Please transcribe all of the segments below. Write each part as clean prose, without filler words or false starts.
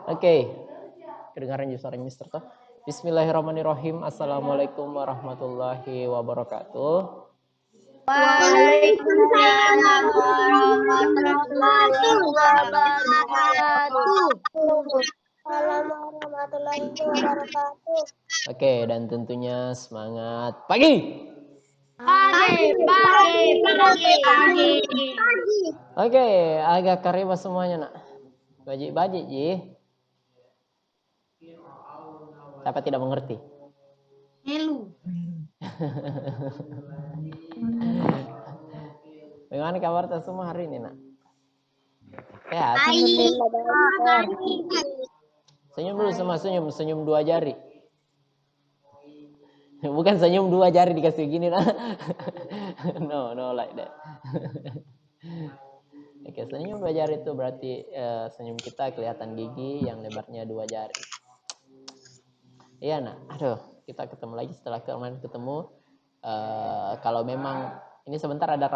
Oke, kedengaran juga suara Mister toh. Bismillahirrahmanirrahim. Assalamualaikum warahmatullahi wabarakatuh. Waalaikumsalam warahmatullahi wabarakatuh. Warahmatullahi wabarakatuh. Oke, dan tentunya semangat pagi. Pagi. Oke, agak kariba semuanya nak. Bajik-bajik ji. Siapa tidak mengerti? Helu. Bagaimana kabar semua hari ini nak? Sehat? Senyum dulu sama senyum dua jari. Bukan senyum dua jari dikasih gini nah. No like that. Oke, senyum dua jari itu berarti senyum kita kelihatan gigi yang lebarnya dua jari. Iya nak, aduh kita ketemu lagi setelah kemarin ketemu. Kalau memang ini sebentar ada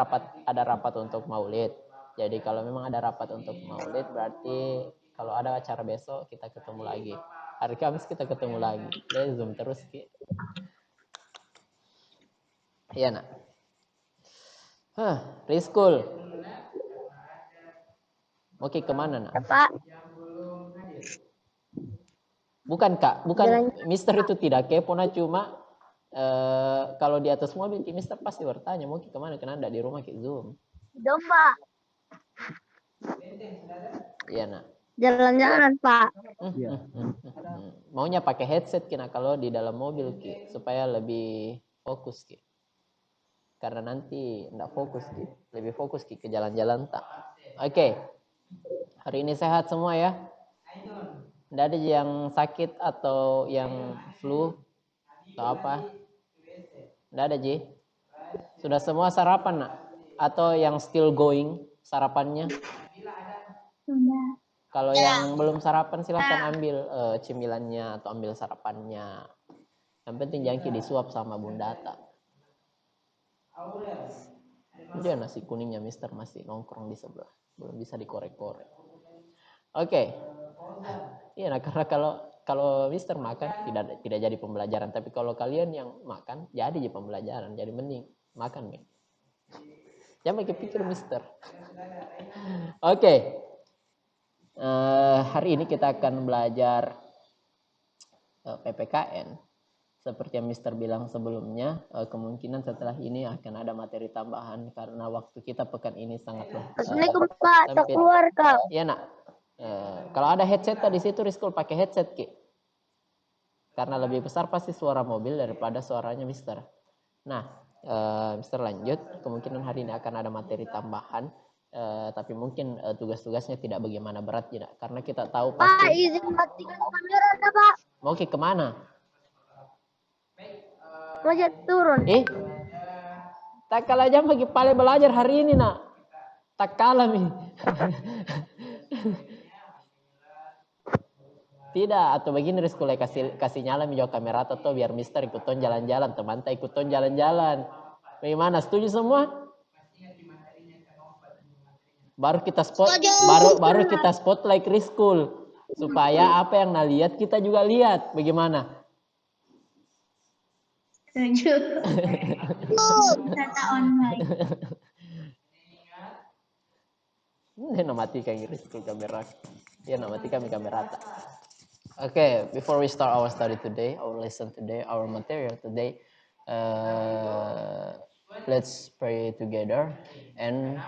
rapat untuk maulid. Jadi kalau memang ada rapat untuk maulid berarti kalau ada acara besok kita ketemu lagi. Hari Kamis kita ketemu lagi. Let's zoom terus ki. Iya nak. Preschool. Oke, kemana nak? Pak. Bukan kak, bukan. Mister itu tidak kepo nah, cuma kalau di atas mobil Mister pasti bertanya mau kemana, kenapa di rumah ki zoom. Domba. Iya nak. Jalan-jalan Pak. Maunya pakai headset kina kalau di dalam mobil ki supaya lebih fokus ki. Karena nanti enggak fokus ki, lebih fokus ki ke jalan-jalan tak. Oke. Hari ini sehat semua ya? Enggak ada yang sakit atau yang flu atau apa? Enggak ada Ji? Sudah semua sarapan nak? Atau yang still going sarapannya? Sudah. Kalau yang belum sarapan silahkan ambil cemilannya atau ambil sarapannya. Yang penting jangan disuap sama Bunda Ata. Dia nasi kuningnya Mister masih nongkrong di sebelah, belum bisa dikorek-korek. Oke. Iya, nah karena kalau Mister makan tidak jadi pembelajaran, tapi kalau kalian yang makan jadi pembelajaran, jadi mending makan men. Jangan kepikir Mister. Oke. Hari ini kita akan belajar PPKN. Seperti yang Mister bilang sebelumnya, kemungkinan setelah ini akan ada materi tambahan karena waktu kita pekan ini sangat Assalamualaikum Pak, tak sempit. keluar Kak. Iya nak. Kalau ada headset di situ Rizkul pakai headset ki. Karena lebih besar pasti suara mobil daripada suaranya Mister. Nah, Mister lanjut. Kemungkinan hari ini akan ada materi tambahan. Tapi mungkin tugas-tugasnya tidak bagaimana berat tidak. Karena kita tahu pasti. Pak, izin matikan kamera Pak. Mau ke kemana? Mau turun. Tak kalah jam bagi pale belajar hari ini nak. Tak kalah mi. Tidak, atau begini Rizkul kasih nyala mi jauh kamera atau biar Mister ikuton jalan-jalan, teman tak ikuton jalan-jalan. Bagaimana? Setuju semua? Baru kita baru kita spotlight Rizkul supaya apa yang lihat kita juga lihat. Bagaimana? Setuju. Data online. Ini matikan Rizkul kamera. Ya, matikan kamera. Okay, before we start our study today, our lesson today, our material today, let's pray together. And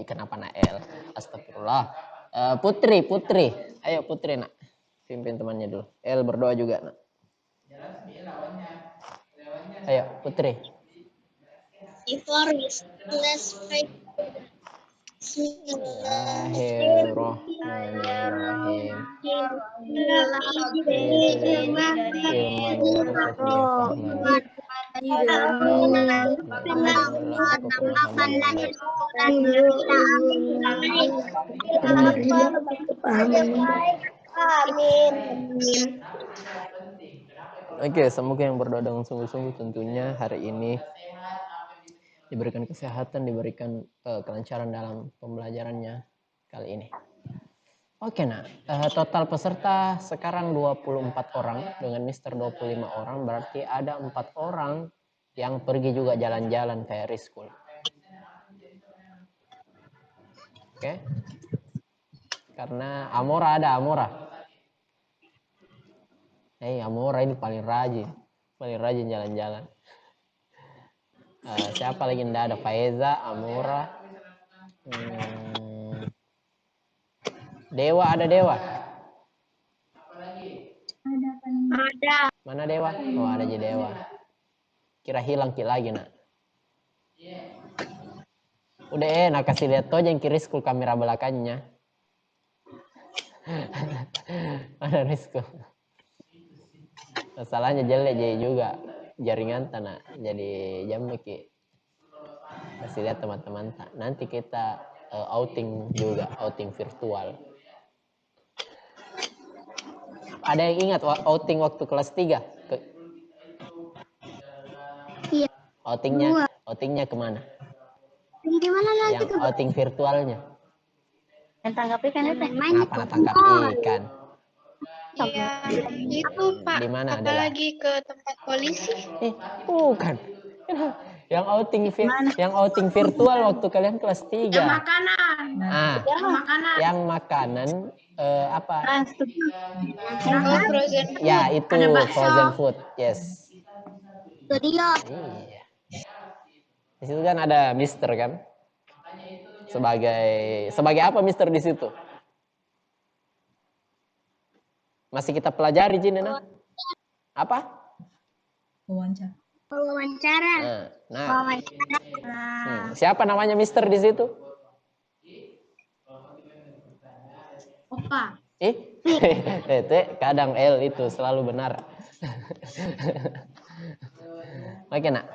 kenapa nak L? Astagfirullah. Putri, ayo Putri nak, pimpin temannya dulu. L berdoa juga nak. Ayo Putri. Before we let's pray. Bismillahirrahmanirrahim. Oke, semoga yang berdoa dengan sungguh-sungguh tentunya hari ini diberikan kesehatan, diberikan kelancaran dalam pembelajarannya, kali ini. Oke, nah, total peserta sekarang 24 orang dengan Mister 25 orang, berarti ada 4 orang yang pergi juga jalan-jalan kayak Rizkul. Oke. Karena Amora ada Amora. Amora ini paling rajin jalan-jalan. Siapa lagi ndak ada? Faeza, Amora. Dewa ada Dewa. Ada. Mana Dewa? Oh, ada aja Dewa. Kira hilang lagi nak. Udah nak kasih lihat tuh yang kiri school kamera belakangnya. Ada Rizko. Masalahnya jelek jadi juga jaringan tanah. Jadi jam ki kasih lihat teman-teman. Nanti kita outing juga, outing virtual. Ada yang ingat outing waktu kelas 3? Iya. Outingnya kemana? Di mana lagi Yang tuh? outing virtualnya. Yang tangkap ikan itu. Kenapa tangkap ikan? Iya, itu Pak. Di mana Apalagi ke tempat polisi. Bukan. Yang outing virtual waktu kalian kelas 3. Yang makanan. Yang makanan apa? Oh, frozen food. Ya, itu Ada bakso. frozen food. Yes. Itu dia. Iya. Di situ kan ada Mister kan? Sebagai apa Mister di situ? Masih kita pelajari Jinena. Apa? Wawancara. Siapa namanya Mister di situ? Opa. Itu kadang L itu selalu benar. Oke nak,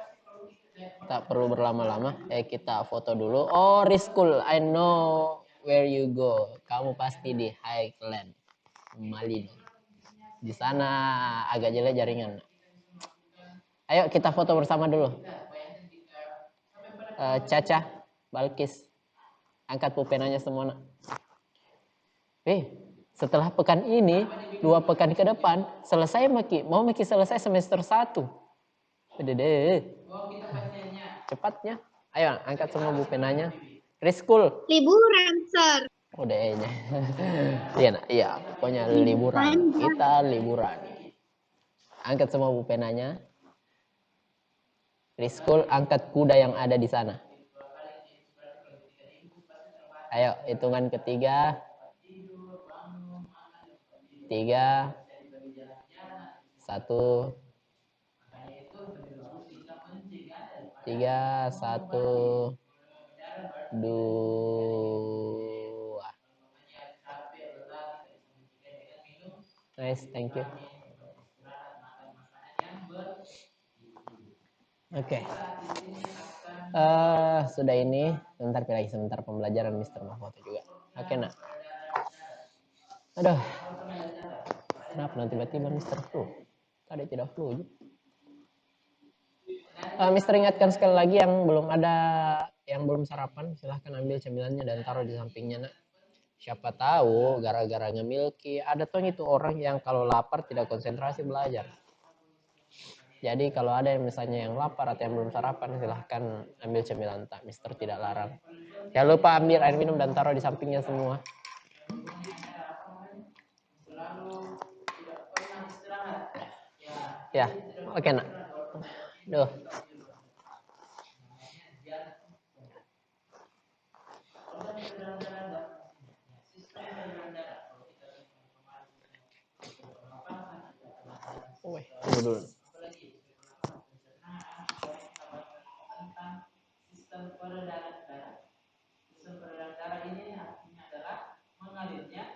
tak perlu berlama-lama. Kita foto dulu. Oh Rizkul, I know where you go. Kamu pasti di Highland, Malino. Di sana agak jelek jaringan. Ayo kita foto bersama dulu. Caca, Balkis, angkat pulpenanya semua nak. Setelah pekan ini, 2 pekan ke depan, selesai mau selesai semester 1. Cepatnya. Ayo, angkat semua pulpenanya. Rizkul. Liburan, Sir. Udah Iya, pokoknya liburan. Kita liburan. Angkat semua pulpenanya. Rizkul, angkat kuda yang ada di sana. Ayo, hitungan ketiga. 3, 1, 3, 1, 2. Nice, thank you. Oke. Sudah ini, sebentar pembelajaran Mister Mahfoto juga. Oke nak. Aduh. Kenapa nanti tiba-tiba Mister flu? Tadi tidak flu juga. Mister ingatkan sekali lagi yang belum sarapan, silahkan ambil cemilannya dan taruh di sampingnya nak. Siapa tahu gara-gara ngemilki ada tuh itu orang yang kalau lapar tidak konsentrasi belajar. Jadi kalau ada yang misalnya yang lapar atau yang belum sarapan silahkan ambil cemilan tak, Mister tidak larang. Jangan lupa ambil air minum dan taruh di sampingnya semua. Ya, oke nak. Duh. Tunggu dulu. Sistem peredaran darah ini artinya adalah mengalirnya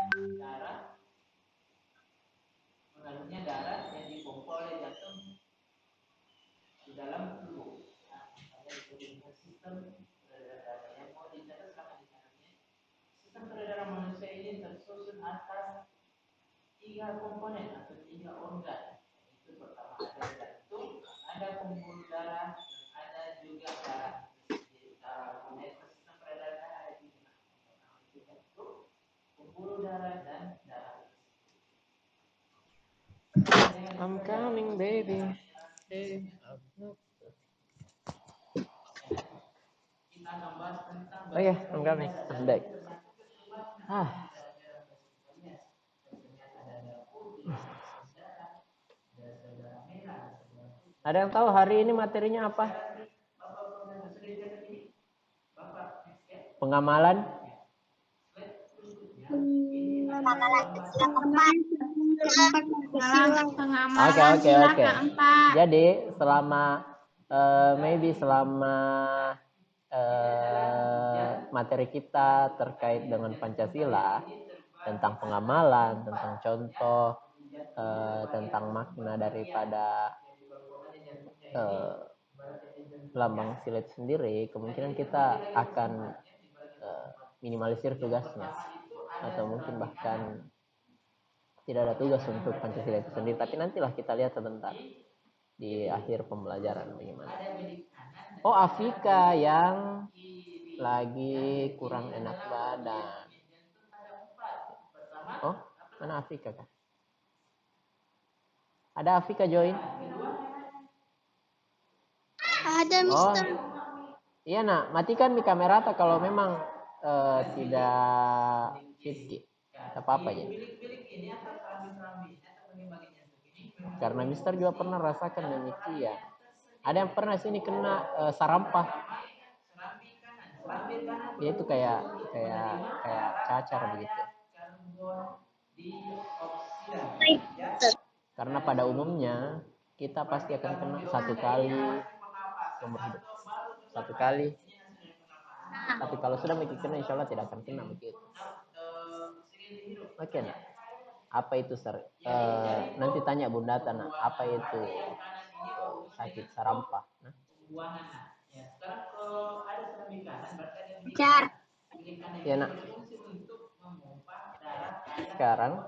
darah yang dipompa oleh jantung di dalam tubuh. Sistem peredaran darah yang mau dicatat sama di sana. Sistem peredaran manusia ini tersusun atas 3 komponen atau 3 organ. Itu pertama ada jantung, ada pembuluh darah, dan ada juga darah. Sistem peredaran darah ada 3. I'm coming, baby. Okay, I'm coming. I'm back. Ada yang tahu hari ini materinya apa? Pengamalan? Oke. Jadi selama maybe selama materi kita terkait dengan Pancasila, tentang pengamalan, tentang contoh, tentang makna daripada lambang sila itu sendiri, kemungkinan kita akan minimalisir tugasnya, atau mungkin bahkan tidak ada tugas untuk Pancasila itu sendiri, tapi nantilah kita lihat sebentar di akhir pembelajaran bagaimana. Oh, Afika yang lagi kurang enak badan. Oh, mana Afika kah? Ada Afika join? Ada, Mister. Iya nak, matikan di kamera kalau memang tidak fit, apa ya. Karena Mister juga pernah rasakan demikian. Ada yang pernah sini kena sarampah. Dia itu kayak cacar begitu. Karena pada umumnya kita pasti akan kena satu kali seumur hidup. Satu kali. Tapi kalau sudah kena, insya Allah tidak akan kena begitu. Oke, nah. Apa itu nanti tanya Bunda Tana, apa itu sakit sarampah? Nah. Car. Ya nak. Sekarang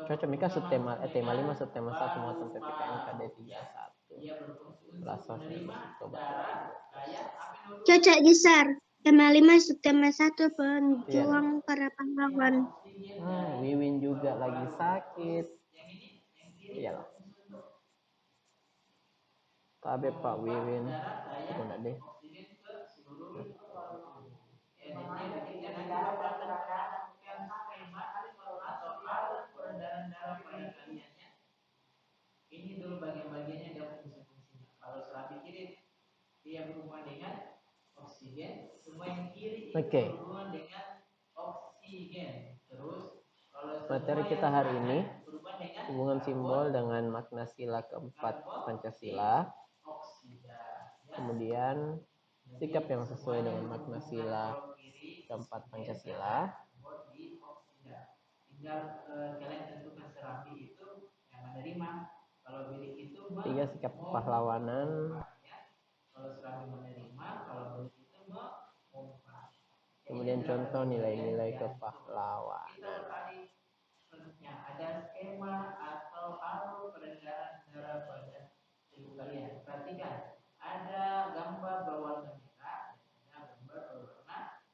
cocok Mika subtema tema 5 subtema 1 muatan PPKN KD 31 kelas Oktober. Cocok Gisar. Tema 5 subtema 1 pejuang para pahlawan. Wiwin juga lagi sakit. Iya. Kabe Pak Wiwin. Mana deh? Ini dulu bagian-bagiannya dan fungsi-fungsinya. Kalau serambi kiri dia berhubungan dengan oksigen, semua yang kiri itu berhubungan dengan oksigen. Terus kalau materi kita hari ini hubungan simbol dengan makna sila keempat Pancasila. Kemudian sikap yang sesuai dengan makna sila keempat Pancasila. Tinggal kalian tentukan serambi itu yang menerima. Kalau bilik itu 3 sikap kepahlawanan. Kalau serambi menerima, kalau bilik itu mengumpat. Kemudian contoh nilai-nilai kepahlawanan. Ada skema atau alur peredaran darah pada tubuh kalian. Perhatikan, ada gambar berwarna merah, ada gambar berwarna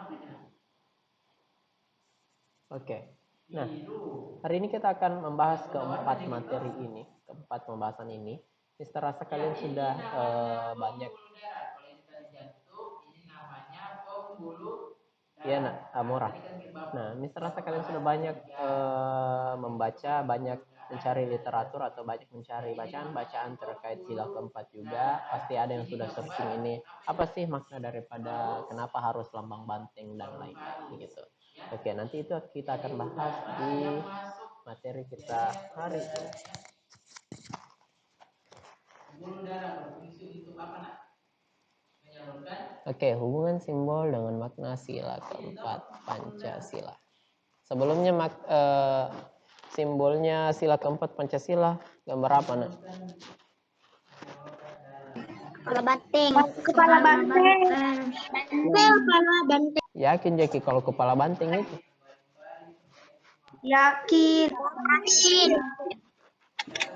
beda. Oke. Nah, hari ini kita akan membahas keempat materi ini, keempat pembahasan ini. Mister rasa kalian sudah banyak. Ini namanya pembuluh. Iya nak, Amora. Nah, Mister rasa kalian sudah banyak membaca, banyak mencari literatur atau banyak mencari bacaan-bacaan terkait sila keempat juga. Pasti ada yang sudah searching ini. Apa sih makna daripada kenapa harus lambang banteng dan lain-lain begitu. Oke, nanti itu kita akan bahas di materi kita hari ini. Oke, hubungan simbol dengan makna sila keempat Pancasila. Sebelumnya simbolnya sila keempat Pancasila gambar apa nak? Kepala banteng. Kepala banteng. Kepala banteng. Yakin Jaki kalau kepala banteng itu? Yakin.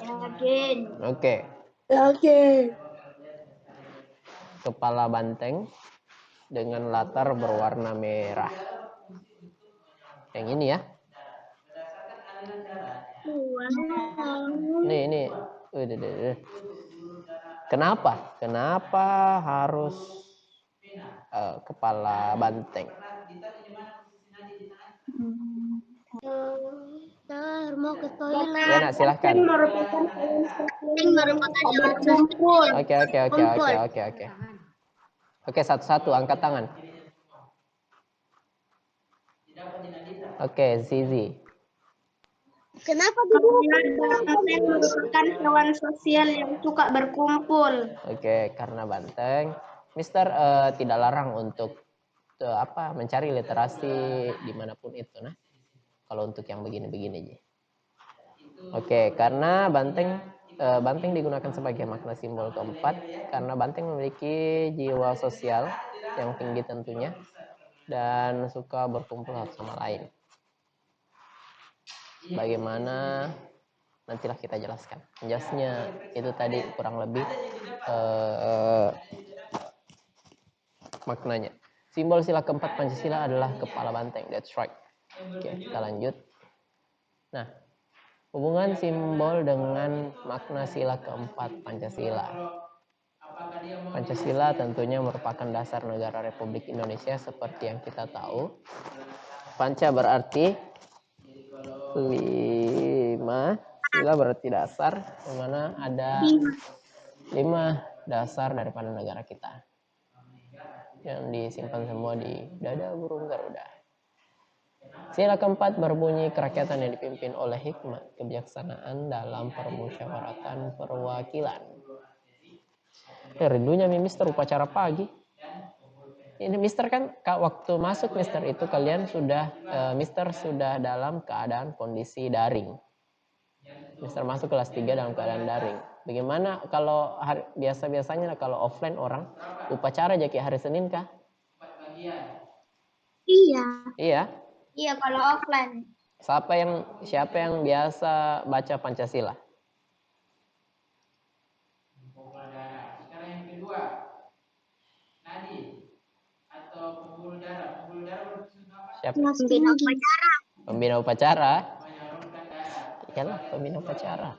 Yakin. Oke. Yakin. Kepala banteng dengan latar berwarna merah. Yang ini ya. Ini. Kenapa? Kenapa harus kepala banteng? Mau ke toilet. Ya, nak, silahkan. Merupakan berkumpul. Oke. Oke, satu-satu angkat tangan. Oke, Zizi. Kenapa banteng merupakan hewan sosial yang suka berkumpul? Oke, karena banteng, Mister tidak larang untuk mencari literasi dimanapun itu, nah. Kalau untuk yang begini-begini aja. Oke, karena banteng digunakan sebagai makna simbol keempat, karena banteng memiliki jiwa sosial yang tinggi tentunya dan suka berkumpul satu sama lain. Bagaimana nantilah kita jelaskan. Jelasnya itu tadi kurang lebih maknanya. Simbol sila keempat Pancasila adalah kepala banteng. That's right. Oke, kita lanjut. Nah, hubungan simbol dengan makna sila keempat Pancasila. Pancasila tentunya merupakan dasar negara Republik Indonesia seperti yang kita tahu. Panca berarti 5, sila berarti dasar, di mana ada 5 dasar daripada negara kita yang disimpan semua di dada burung Garuda. Sila keempat berbunyi kerakyatan yang dipimpin oleh hikmat kebijaksanaan dalam permusyawaratan perwakilan. Rindunya Mister upacara pagi. Ini Mister kan waktu masuk Mister itu kalian sudah Mister sudah dalam keadaan kondisi daring. Mister masuk kelas 3 dalam keadaan daring. Bagaimana kalau biasanya kalau offline orang upacara jadi hari Senin kah? Iya. Iya. Iya kalau offline. Siapa yang biasa baca Pancasila? Sekarang yang kedua. Nadi atau pembuluh darah. Pembuluh darah berfungsi apa? Siapa? Pembina upacara. Pembina upacara. Iyalah, pembina upacara.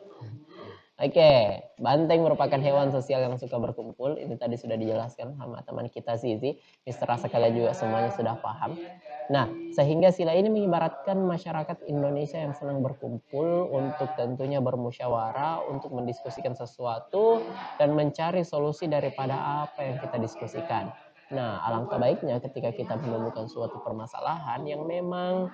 Oke, banteng merupakan hewan sosial yang suka berkumpul. Ini tadi sudah dijelaskan sama teman kita Zizi. Mister rasa kalian juga semuanya sudah paham. Nah, sehingga sila ini mengibaratkan masyarakat Indonesia yang senang berkumpul untuk tentunya bermusyawarah, untuk mendiskusikan sesuatu dan mencari solusi daripada apa yang kita diskusikan. Nah, alangkah baiknya ketika kita menemukan suatu permasalahan yang memang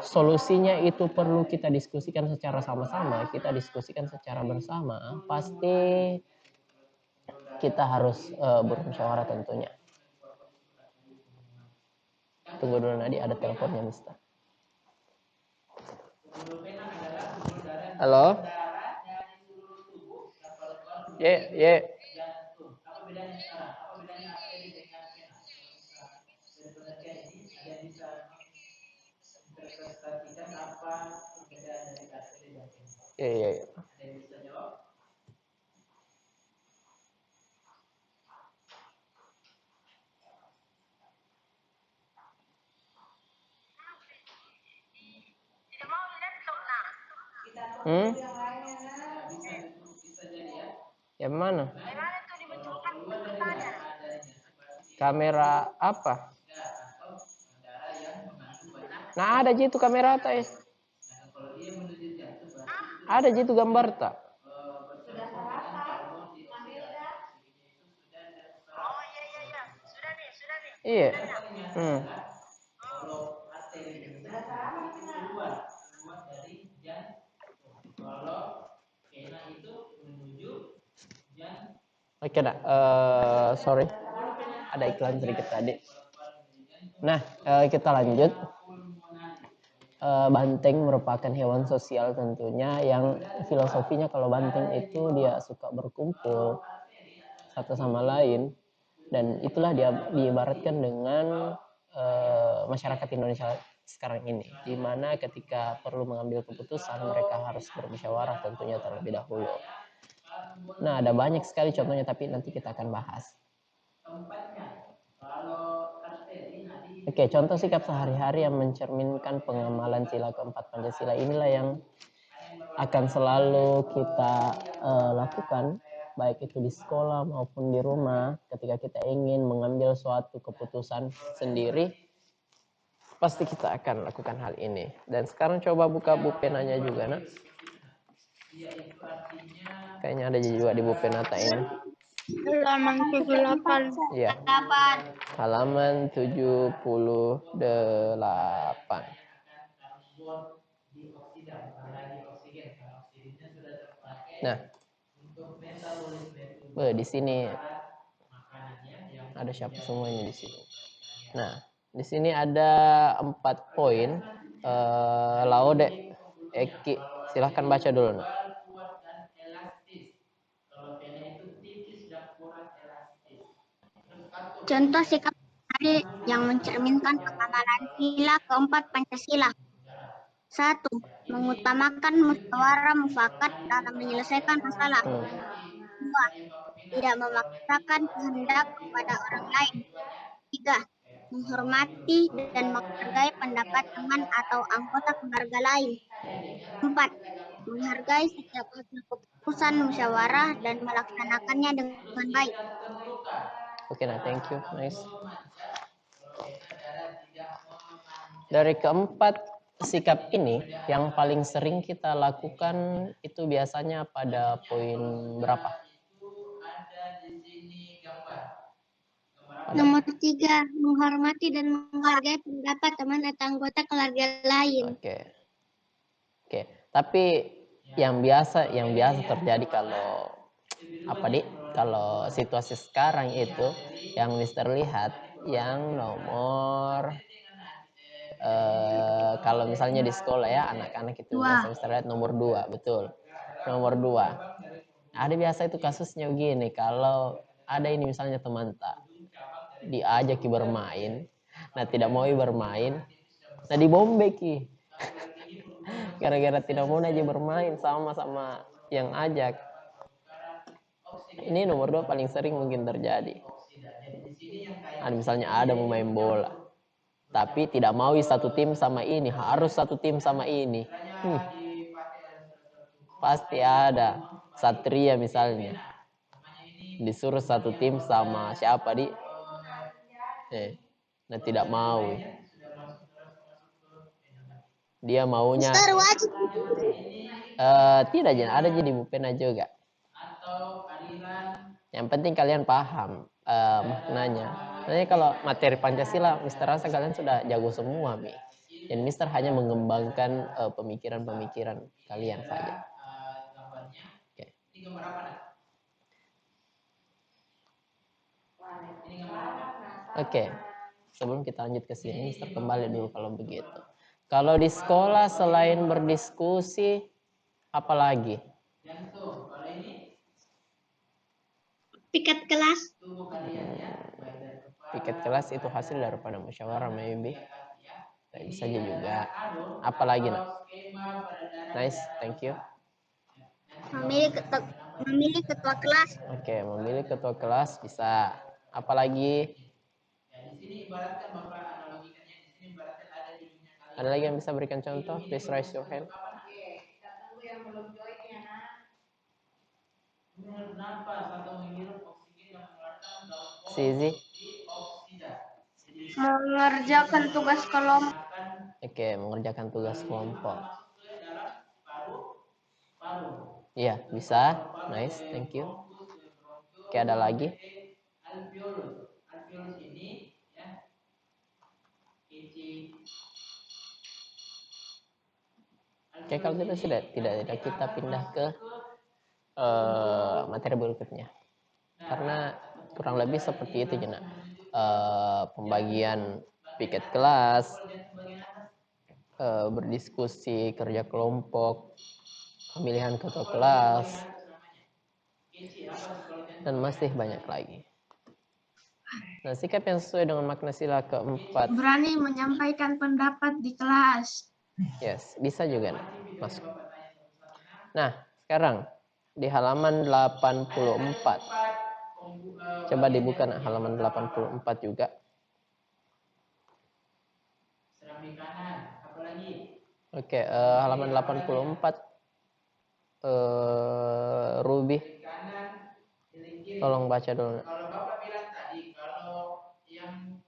solusinya itu perlu kita diskusikan secara sama-sama, kita diskusikan secara bersama, pasti kita harus bermusyawarah tentunya. Tunggu dulu Nadi, ada teleponnya Mister. Halo? Ye. Iya. Yang mana? Kamera apa? Nah, ada jitu kamera tak? Ada jitu gambar tak? Iya. Oke, sorry, ada iklan sedikit tadi. Nah, kita lanjut. Banteng merupakan hewan sosial tentunya yang filosofinya kalau banteng itu dia suka berkumpul satu sama lain, dan itulah dia diibaratkan dengan masyarakat Indonesia sekarang ini, di mana ketika perlu mengambil keputusan mereka harus bermusyawarah tentunya terlebih dahulu. Nah, ada banyak sekali contohnya, tapi nanti kita akan bahas. Oke, contoh sikap sehari-hari yang mencerminkan pengamalan sila keempat Pancasila inilah yang akan selalu kita lakukan, baik itu di sekolah maupun di rumah. Ketika kita ingin mengambil suatu keputusan sendiri, pasti kita akan lakukan hal ini. Dan sekarang coba buka bupenanya juga, nak. Kayaknya ada juga di bupenata ini. Halaman 78. Iya. Halaman 78. Nah, di sini ada siapa semuanya di sini. Nah, di sini ada 4 poin. Laude, Eki, silahkan baca dulu. Nah. Contoh sikap sehari yang mencerminkan pengamalan sila keempat Pancasila. 1. Mengutamakan musyawarah mufakat dalam menyelesaikan masalah. 2. Tidak memaksakan kehendak kepada orang lain. 3. Menghormati dan menghargai pendapat teman atau anggota keluarga lain. 4. Menghargai setiap hasil keputusan musyawarah dan melaksanakannya dengan baik. Oke, nah, thank you. Nice. Dari keempat sikap ini, yang paling sering kita lakukan itu biasanya pada poin berapa? Nomor 3, menghormati dan menghargai pendapat teman atau anggota keluarga lain. Oke. Tapi yang biasa terjadi kalau kalau situasi sekarang itu yang Mister lihat yang nomor kalau misalnya di sekolah ya anak-anak itu biasa Mister lihat nomor 2, betul. Nomor 2. Ada biasa itu kasusnya begini, kalau ada ini misalnya teman tak diajak bermain, nah tidak mau bermain, nah dibombeki. Gara-gara tidak mau aja bermain sama yang ajak. Ini nomor 2 paling sering mungkin terjadi. Misalnya ada mau main bola, tapi tidak mau satu tim sama ini, harus satu tim sama ini. Pasti ada Satria misalnya, disuruh satu tim sama siapa nah tidak mau. Dia maunya tidak, ada jadi bupen juga. Yang penting kalian paham maknanya. Jadi kalau materi Pancasila, Mister rasa kalian sudah jago semua, Mi. Dan Mister hanya mengembangkan pemikiran-pemikiran kalian saja. Oke. Sebelum kita lanjut ke sini, Mister kembali dulu kalau begitu. Kalau di sekolah selain berdiskusi, apa lagi? Piket kelas. Piket kelas itu hasil daripada musyawarah, maybe. Bisa aja juga. Apa lagi, nak? Nice, thank you. Memilih ketua kelas. Oke, memilih ketua kelas bisa. Apa lagi? Ada lagi yang bisa berikan contoh? Please raise your hand. Sizi. Mengerjakan tugas kelompok. Oke, mengerjakan tugas kelompok. Iya, bisa. Nice, thank you. Oke, ada lagi? Oke, kalau kita sudah tidak kita pindah ke materi berikutnya. Karena kurang lebih seperti itu, Jena. Pembagian piket kelas, berdiskusi, kerja kelompok, pemilihan ketua kelas, dan masih banyak lagi. Nah, sikap yang sesuai dengan makna sila keempat. Berani menyampaikan pendapat di kelas. Yes, bisa juga nah, masuk. Nah, sekarang di halaman 84. Coba dibuka nah, halaman 84 juga. Oke, halaman 84. Ruby. Tolong baca dulu. Kalau Bapak bilang tadi, kalau yang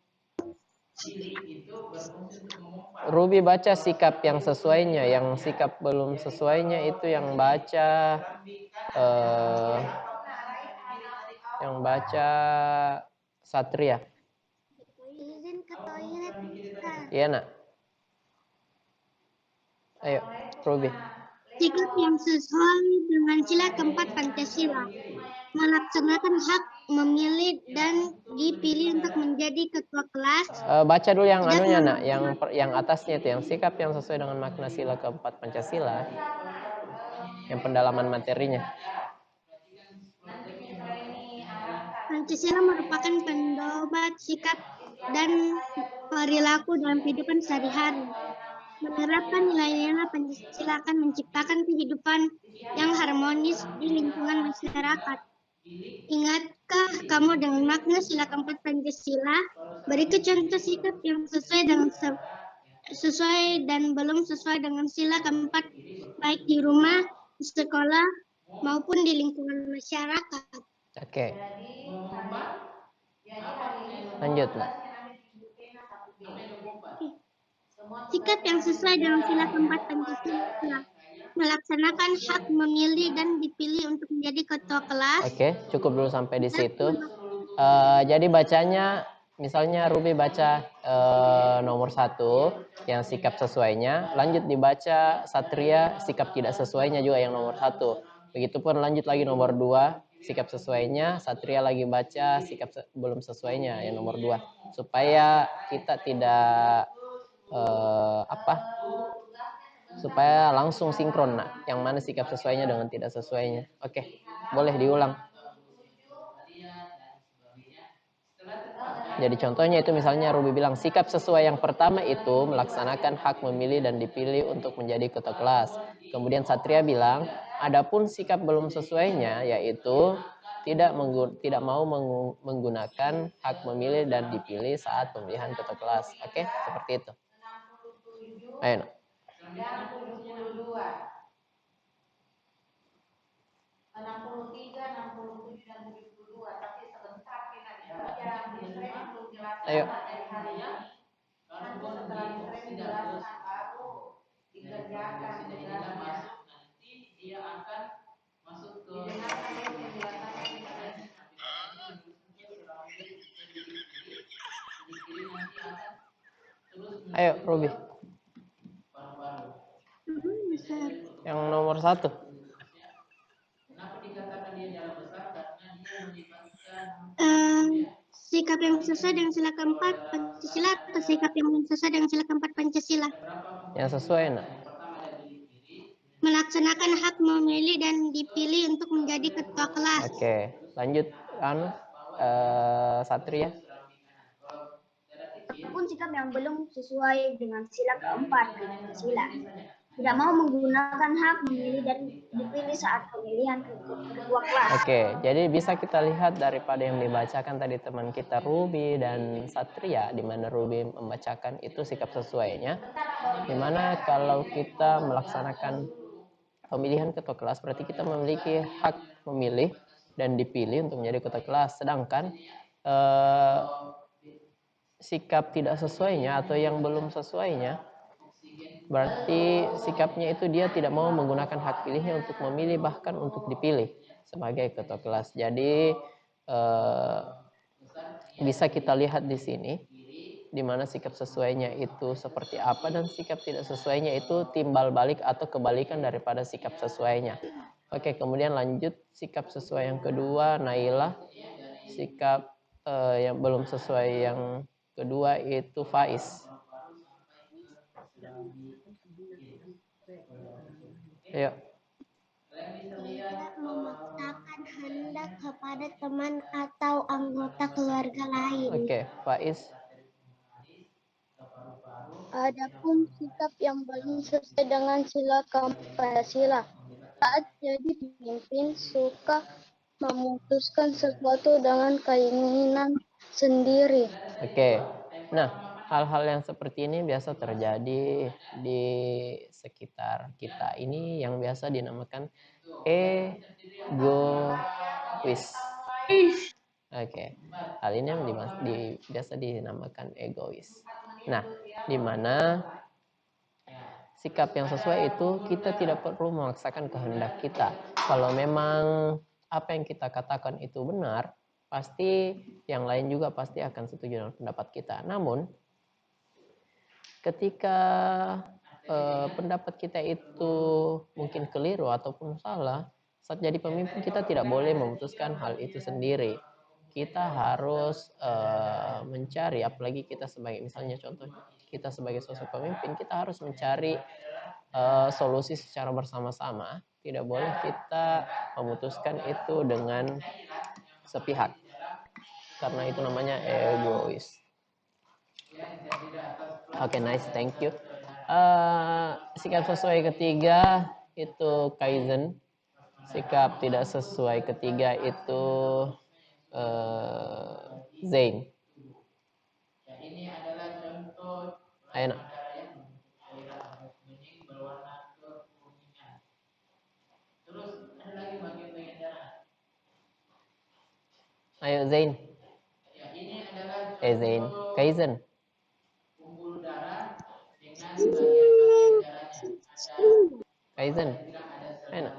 Ruby baca sikap yang sesuainya, yang sikap belum sesuainya itu yang baca Satria. Izin ke toilet. Iya nak. Ayo, Ruby. Sikap yang sesuai dengan sila keempat Pancasila. Melaksanakan hak memilih dan dipilih untuk menjadi ketua kelas. Baca dulu yang anunya nak, yang atasnya itu, yang sikap yang sesuai dengan makna sila keempat Pancasila. Yang pendalaman materinya. Pancasila merupakan pendobat sikap dan perilaku dalam kehidupan sehari-hari. Menerapkan nilai-nilai Pancasila akan menciptakan kehidupan yang harmonis di lingkungan masyarakat. Ingatkah kamu dengan makna sila keempat Pancasila? Beri contoh sikap yang sesuai dan belum sesuai dengan sila keempat, baik di rumah, di sekolah, maupun di lingkungan masyarakat. Oke. Lanjut nak. Sikap yang sesuai dengan sila keempat Pancasila. Melaksanakan hak memilih dan dipilih untuk menjadi ketua kelas. Oke, cukup dulu sampai di situ. Jadi bacanya, misalnya Ruby baca nomor 1 yang sikap sesuainya, lanjut dibaca Satria sikap tidak sesuainya juga yang nomor 1. Begitupun lanjut lagi nomor 2 sikap sesuainya, Satria lagi baca sikap belum sesuainya yang nomor 2, supaya kita tidak supaya langsung sinkron nak, yang mana sikap sesuainya dengan tidak sesuainya. Oke, boleh diulang. Jadi contohnya itu misalnya Ruby bilang sikap sesuai yang pertama itu melaksanakan hak memilih dan dipilih untuk menjadi ketua kelas. Kemudian Satria bilang, adapun sikap belum sesuainya yaitu tidak mau menggunakan hak memilih dan dipilih saat pemilihan ketua kelas. Oke, seperti itu. Ayo. 63, 67 dan 72. Tapi sebentar kita yang belum jelaskan. Ayo. Nanti setelah dijelaskan baru dikerjakan tugasnya. Nanti dia akan masuk ke Ayo, Ruby. Yang nomor 1. Kenapa dikatakan dia jalan besar? Karena dia melibatkan sikap yang sesuai dengan sila keempat Pancasila atau sikap yang belum sesuai dengan sila keempat Pancasila? Yang sesuai nak. Melaksanakan hak memilih dan dipilih untuk menjadi ketua kelas. Oke, lanjut Satria. Ataupun sikap yang belum sesuai dengan sila keempat Pancasila. Tidak mau menggunakan hak memilih dan dipilih saat pemilihan ketua kelas. Oke, jadi bisa kita lihat daripada yang dibacakan tadi teman kita Ruby dan Satria, di mana Ruby membacakan itu sikap sesuainya. Dimana kalau kita melaksanakan pemilihan ketua kelas, berarti kita memiliki hak memilih dan dipilih untuk menjadi ketua kelas. Sedangkan sikap tidak sesuainya atau yang belum sesuainya, berarti sikapnya itu dia tidak mau menggunakan hak pilihnya untuk memilih, bahkan untuk dipilih sebagai ketua kelas. Jadi bisa kita lihat di sini di mana sikap sesuainya itu seperti apa dan sikap tidak sesuainya itu timbal balik atau kebalikan daripada sikap sesuainya. Oke, kemudian lanjut sikap sesuai yang kedua, Naila. Sikap yang belum sesuai yang kedua itu Faiz. Ayo. Tidak memaksakan hendak kepada teman atau anggota keluarga lain. Oke, Faiz. Adapun sikap yang belum sesuai dengan sila keempat Pancasila. Saat jadi pemimpin suka memutuskan sesuatu dengan keinginan sendiri. Oke. Nah, hal-hal yang seperti ini biasa terjadi di sekitar kita ini yang biasa dinamakan egois. Oke. Hal ini yang biasa dinamakan egois. Nah, di mana sikap yang sesuai itu kita tidak perlu memaksakan kehendak kita. Kalau memang apa yang kita katakan itu benar, pasti yang lain juga pasti akan setuju dengan pendapat kita. Namun ketika pendapat kita itu mungkin keliru ataupun salah, saat jadi pemimpin kita tidak boleh memutuskan hal itu sendiri. Kita harus mencari, apalagi kita sebagai, misalnya contoh, kita sebagai sosok pemimpin, kita harus mencari solusi secara bersama-sama. Tidak boleh kita memutuskan itu dengan sepihak, karena itu namanya egois. Oke, nice, thank you. Sikap sesuai ketiga itu kaizen. Sikap tidak sesuai ketiga itu Zain. Ayo nak. Ayo Zain. Zain. Kaizen. Kaizen. Ayo nak.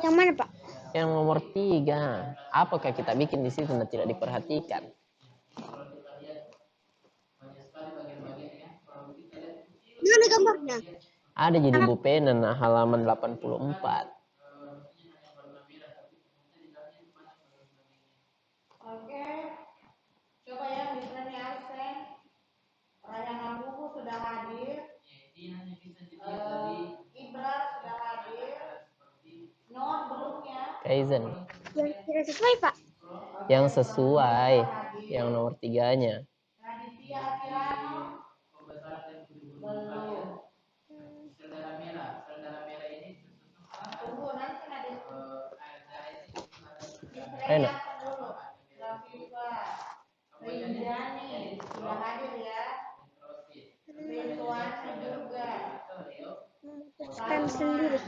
Yang mana, Pak? Yang nomor 3. Apakah kita bikin di situ dan tidak diperhatikan? Mana gambarnya? Ada jadi Bu Pena, nah, halaman 84. Oke, coba ya misalnya absen, Rayangan Buku sudah hadir, Ibra sudah hadir, Non belum ya? Kaizen. Yang tidak sesuai, Pak. Yang sesuai, yang nomor 3-nya. Raditya Kirano belum. Tunggu nanti ada. Enak. Dulu. Rafifa, Rinjani sudah hadir ya. Ridwan juga. Memutuskan sendiri.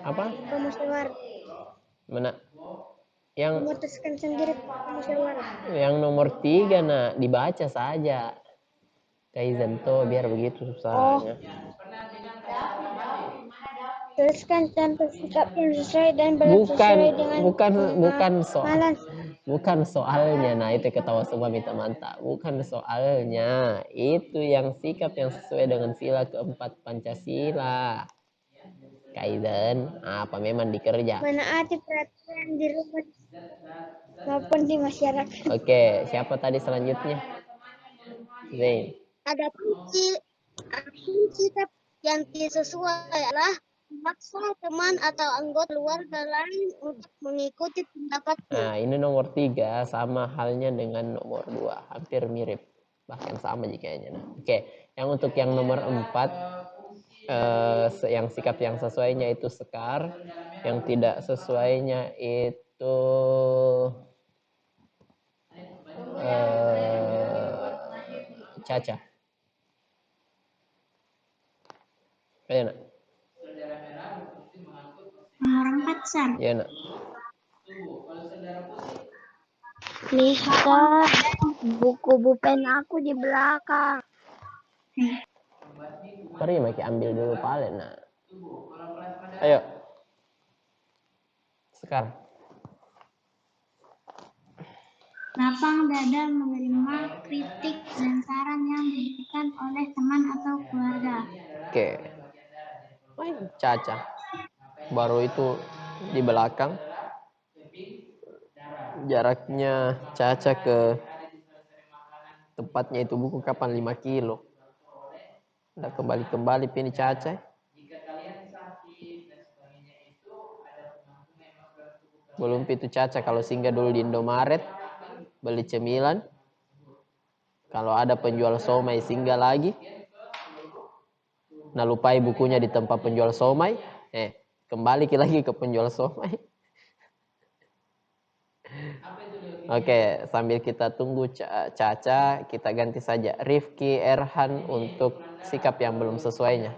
Apa? Pemusyawarah. Mana? Yang Memutuskan sendiri pemusyawarah. yang nomor 3 nah, dibaca saja. Kaizen tuh biar begitu susahnya. Tuliskan contoh sikap yang sesuai dan belum sesuai dengan bukan soalnya. Nah, itu ketawa semua minta mantap. Bukan soalnya. Itu yang sikap yang sesuai dengan sila keempat Pancasila. Kaizen apa memang dikerja. Menaati peraturan di rumah maupun di masyarakat. Oke, siapa tadi selanjutnya? Zain. Adapun sikap yang tidak sesuai adalah memaksa teman atau anggota keluarga lain untuk mengikuti pendapatnya. Nah, ini nomor 3 sama halnya dengan nomor 2, hampir mirip, bahkan sama kayaknya. Nah, oke, yang untuk yang nomor 4, yang sikap yang sesuainya itu Sekar, yang tidak sesuainya itu Caca. Ayo nak. Nomor 4, San. Ya nak. Lihat buku bupen aku di belakang. Mari Maki ambil dulu palen nak. Ayo. Sekar. Lapang dada menerima kritik dan saran yang diberikan oleh teman atau keluarga. Oke. Caca. Baru itu di belakang. Jaraknya Caca ke tempatnya itu buku kapan 5 kilo. Udah kembali ini Caca. Belum itu Caca kalau singgah dulu di Indomaret. beli cemilan. Kalau ada penjual somai singgah lagi, nah lupai bukunya di tempat penjual somai, kembali lagi ke penjual somai. Oke, sambil kita tunggu Caca, kita ganti saja Rifki Erhan untuk sikap yang belum sesuainya.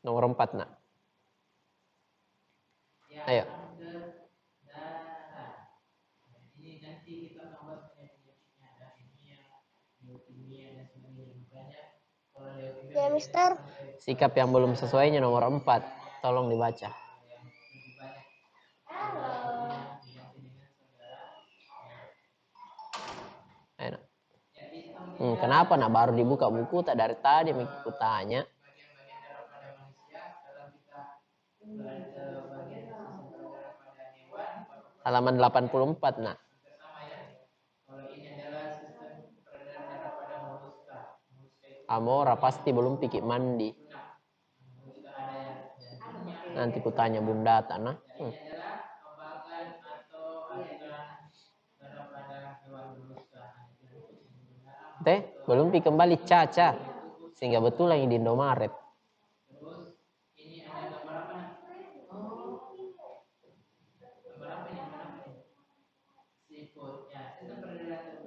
Nomor 4, nak. Ayo. Ya, Mister. Sikap yang belum sesuainya nomor 4. Tolong dibaca. Ayo. Kenapa nak baru dibuka buku tak dari tadi aku tanya. Halaman 84, nak. Amora pasti belum pikir mandi. Nanti kutanya Bunda Tana. Teh, belum pikir kembali Caca. Sehingga betul yang di Indomaret.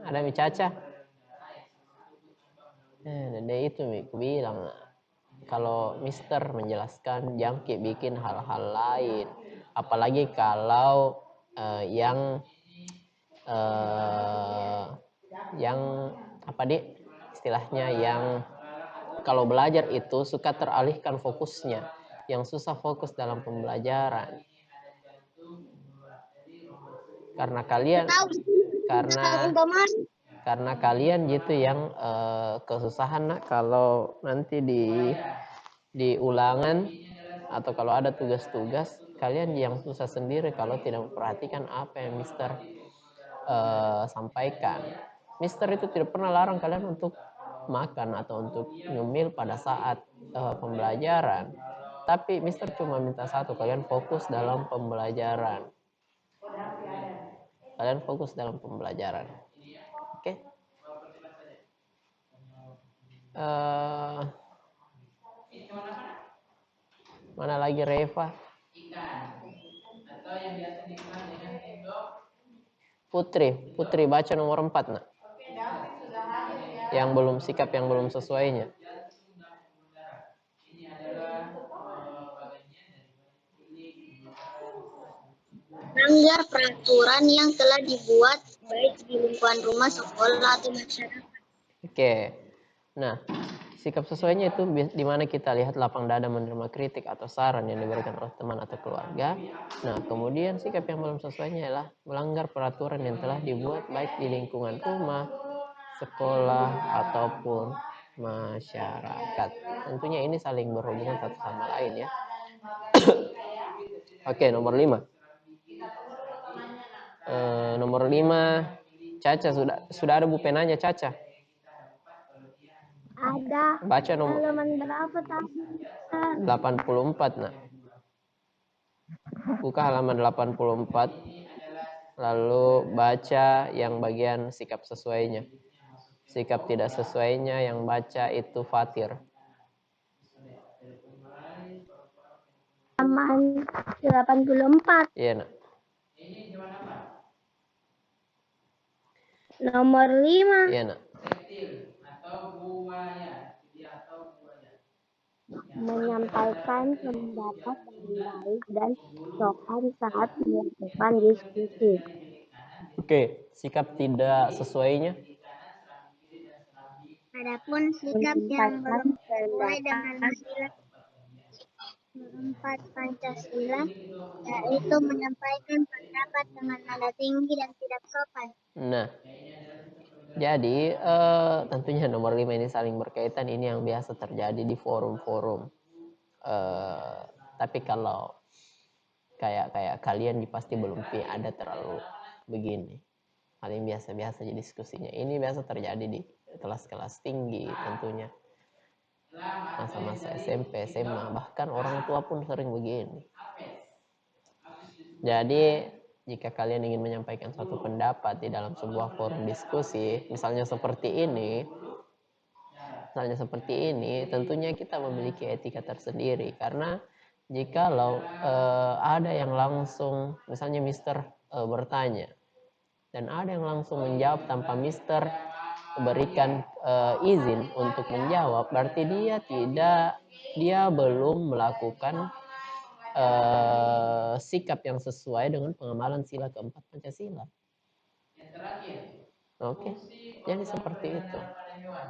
Ada mi Caca? Itu mi aku bilang, kalau Mister menjelaskan jangki bikin hal-hal lain, apalagi kalau yang apa istilahnya, yang kalau belajar itu suka teralihkan fokusnya, yang susah fokus dalam pembelajaran. Karena kalian karena kalian gitu yang kesusahan, nak, kalau nanti di ulangan atau kalau ada tugas-tugas, kalian yang susah sendiri kalau tidak memperhatikan apa yang Mister sampaikan. Mister itu tidak pernah larang kalian untuk makan atau untuk nyemil pada saat pembelajaran. Tapi Mister cuma minta satu, kalian fokus dalam pembelajaran. Kalian fokus dalam pembelajaran. Oke. Mana lagi Reva? Putri baca nomor 4, nak. Yang belum sikap yang belum sesuainya. Melanggar peraturan yang telah dibuat baik di lingkungan rumah, sekolah, atau masyarakat. Oke. Nah, sikap sesuainya itu di mana kita lihat lapang dada menerima kritik atau saran yang diberikan oleh teman atau keluarga. Nah, kemudian sikap yang belum sesuainya adalah melanggar peraturan yang telah dibuat baik di lingkungan rumah, sekolah, ataupun masyarakat. Tentunya ini saling berhubungan satu sama lain, ya. Oke, nomor 5. Nomor 5, Caca, sudah ada bu penanya, Caca? Ada. Baca nomor Halaman berapa tadi? 84, nak. Buka halaman 84. Lalu baca yang bagian sikap sesuainya. Sikap tidak sesuainya yang baca itu Fatir. Halaman 84. Iya, nak. Nomor 5. Iya, nak. Menyampaikan pendapat dengan baik dan sopan saat melakukan diskusi. Oke, sikap tidak sesuainya. Adapun sikap yang belum sesuai dengan sila 4 Pancasila, yaitu menyampaikan pendapat dengan nada tinggi dan tidak sopan. Nah, jadi tentunya nomor 5 ini saling berkaitan. Ini yang biasa terjadi di forum-forum. Tapi kalau kayak kalian pasti belum ada terlalu begini. Paling biasa-biasa jadi diskusinya. Ini biasa terjadi di kelas-kelas tinggi tentunya. Masa-masa SMP, SMA, bahkan orang tua pun sering begini. Jadi jika kalian ingin menyampaikan suatu pendapat di dalam sebuah forum diskusi, misalnya seperti ini, tentunya kita memiliki etika tersendiri. Karena jikalau ada yang langsung, misalnya Mister bertanya, dan ada yang langsung menjawab tanpa Mister berikan izin untuk menjawab, berarti dia belum melakukan sikap yang sesuai dengan pengamalan sila keempat Pancasila. Oke, jadi seperti itu.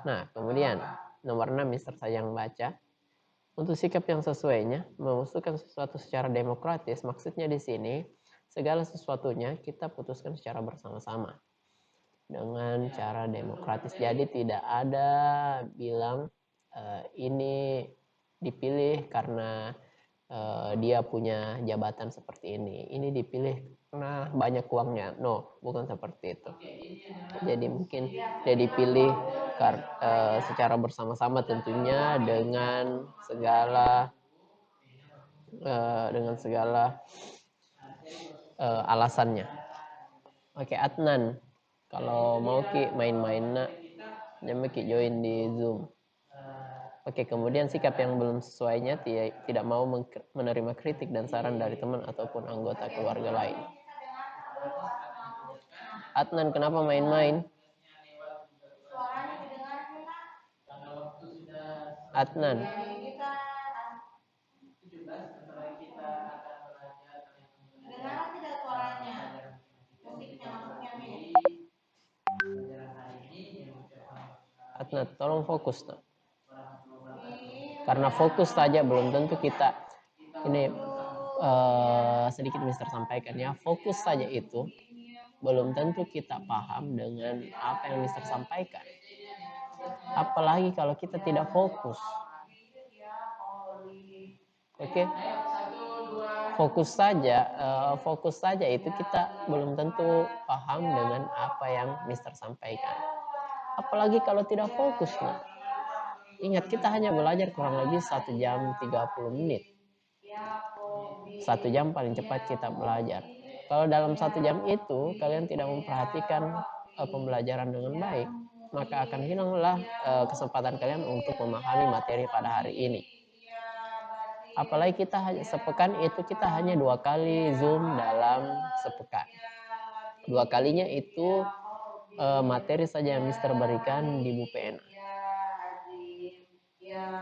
Nah, kemudian nomor 6 Mister Sayang baca. Untuk sikap yang sesuainya, mengusulkan sesuatu secara demokratis, maksudnya di sini segala sesuatunya kita putuskan secara bersama-sama dengan cara demokratis. Jadi tidak ada bilang ini dipilih karena dia punya jabatan seperti ini dipilih karena banyak uangnya. No, bukan seperti itu. Jadi mungkin dia dipilih secara bersama-sama, tentunya dengan segala alasannya. Oke, Adnan, kalau mau Ki main-main nak, jangan Ki join di Zoom. Oke, kemudian sikap yang belum sesuainya tidak mau menerima kritik dan saran dari teman ataupun anggota keluarga lain. Adnan, kenapa main-main? Adnan. Adnan, tolong fokus nak. Karena fokus saja belum tentu kita ini sedikit Mister sampaikan ya, fokus saja itu belum tentu kita paham dengan apa yang Mister sampaikan. Apalagi kalau kita tidak fokus. Oke. Fokus saja itu kita belum tentu paham dengan apa yang Mister sampaikan. Apalagi kalau tidak fokus nah. Ingat, kita hanya belajar kurang lebih 1 jam 30 menit. 1 jam paling cepat kita belajar. Kalau dalam 1 jam itu kalian tidak memperhatikan pembelajaran dengan baik, maka akan hilanglah kesempatan kalian untuk memahami materi pada hari ini. Apalagi kita sepekan itu kita hanya 2 kali Zoom dalam sepekan. 2 kalinya itu materi saja yang Mister berikan di Bu PNA.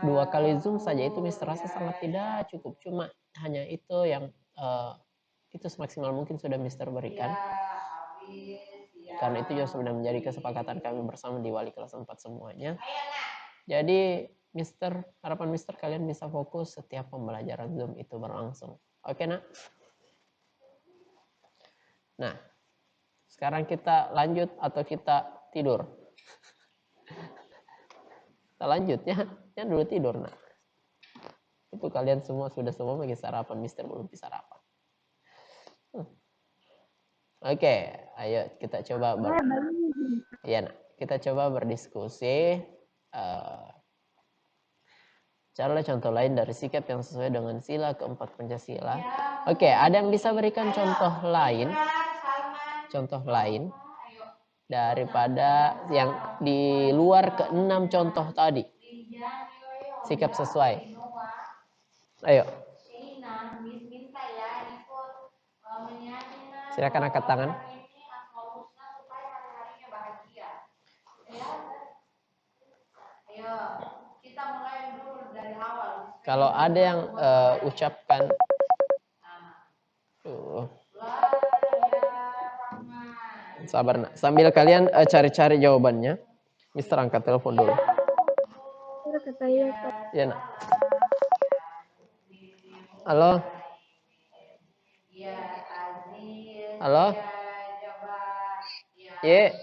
2 kali Zoom saja itu Mister rasa sangat tidak cukup. Cuma hanya itu yang itu semaksimal mungkin sudah Mister berikan. Karena itu juga sudah menjadi kesepakatan kami bersama di wali kelas 4 semuanya. Jadi harapan Mister kalian bisa fokus setiap pembelajaran Zoom itu berlangsung. Oke nak? Nah, sekarang kita lanjut atau kita tidur? Kita lanjut ya. Jangan dulu tidur nak. Itu kalian semua sudah bagi sarapan, Mister belum bisa sarapan. Oke, ayo kita coba kita coba berdiskusi. Carilah contoh lain dari sikap yang sesuai dengan sila keempat Pancasila. Oke, ada yang bisa berikan contoh lain daripada yang di luar ke-6 contoh tadi. Sikap sesuai. Ayo. Silakan angkat tangan. Kalau ada yang ucapkan sabar nak. Sambil kalian cari-cari jawabannya, Mister angkat telepon dulu. Iya nak. Halo. Halo. Ye.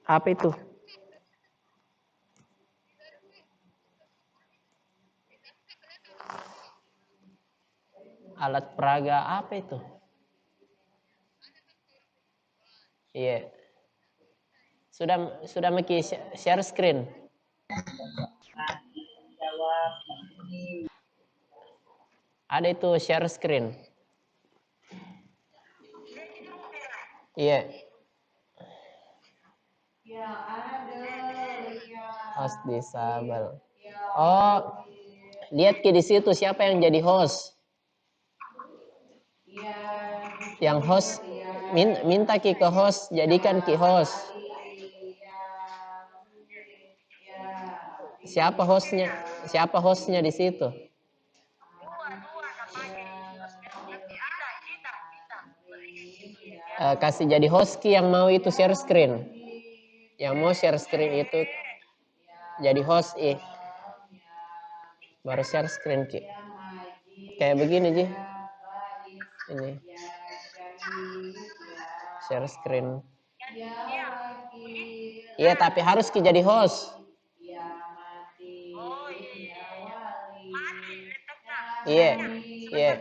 Apa itu? Alat peraga apa itu? Iya. Sudah Miki share screen. Ada itu share screen. Iya. Ya ada. Ya. Host disable. Oh, lihat ke di situ siapa yang jadi host. Ya. Yang host minta ke host, jadikan ke host. Siapa hostnya? Siapa hostnya di situ? Kasih jadi host ki yang mau itu share screen. Yang mau share screen itu jadi host baru share screen ki. Kayak begini Ji. Ini. Share screen. Iya, tapi harus ki jadi host. Iya, iya.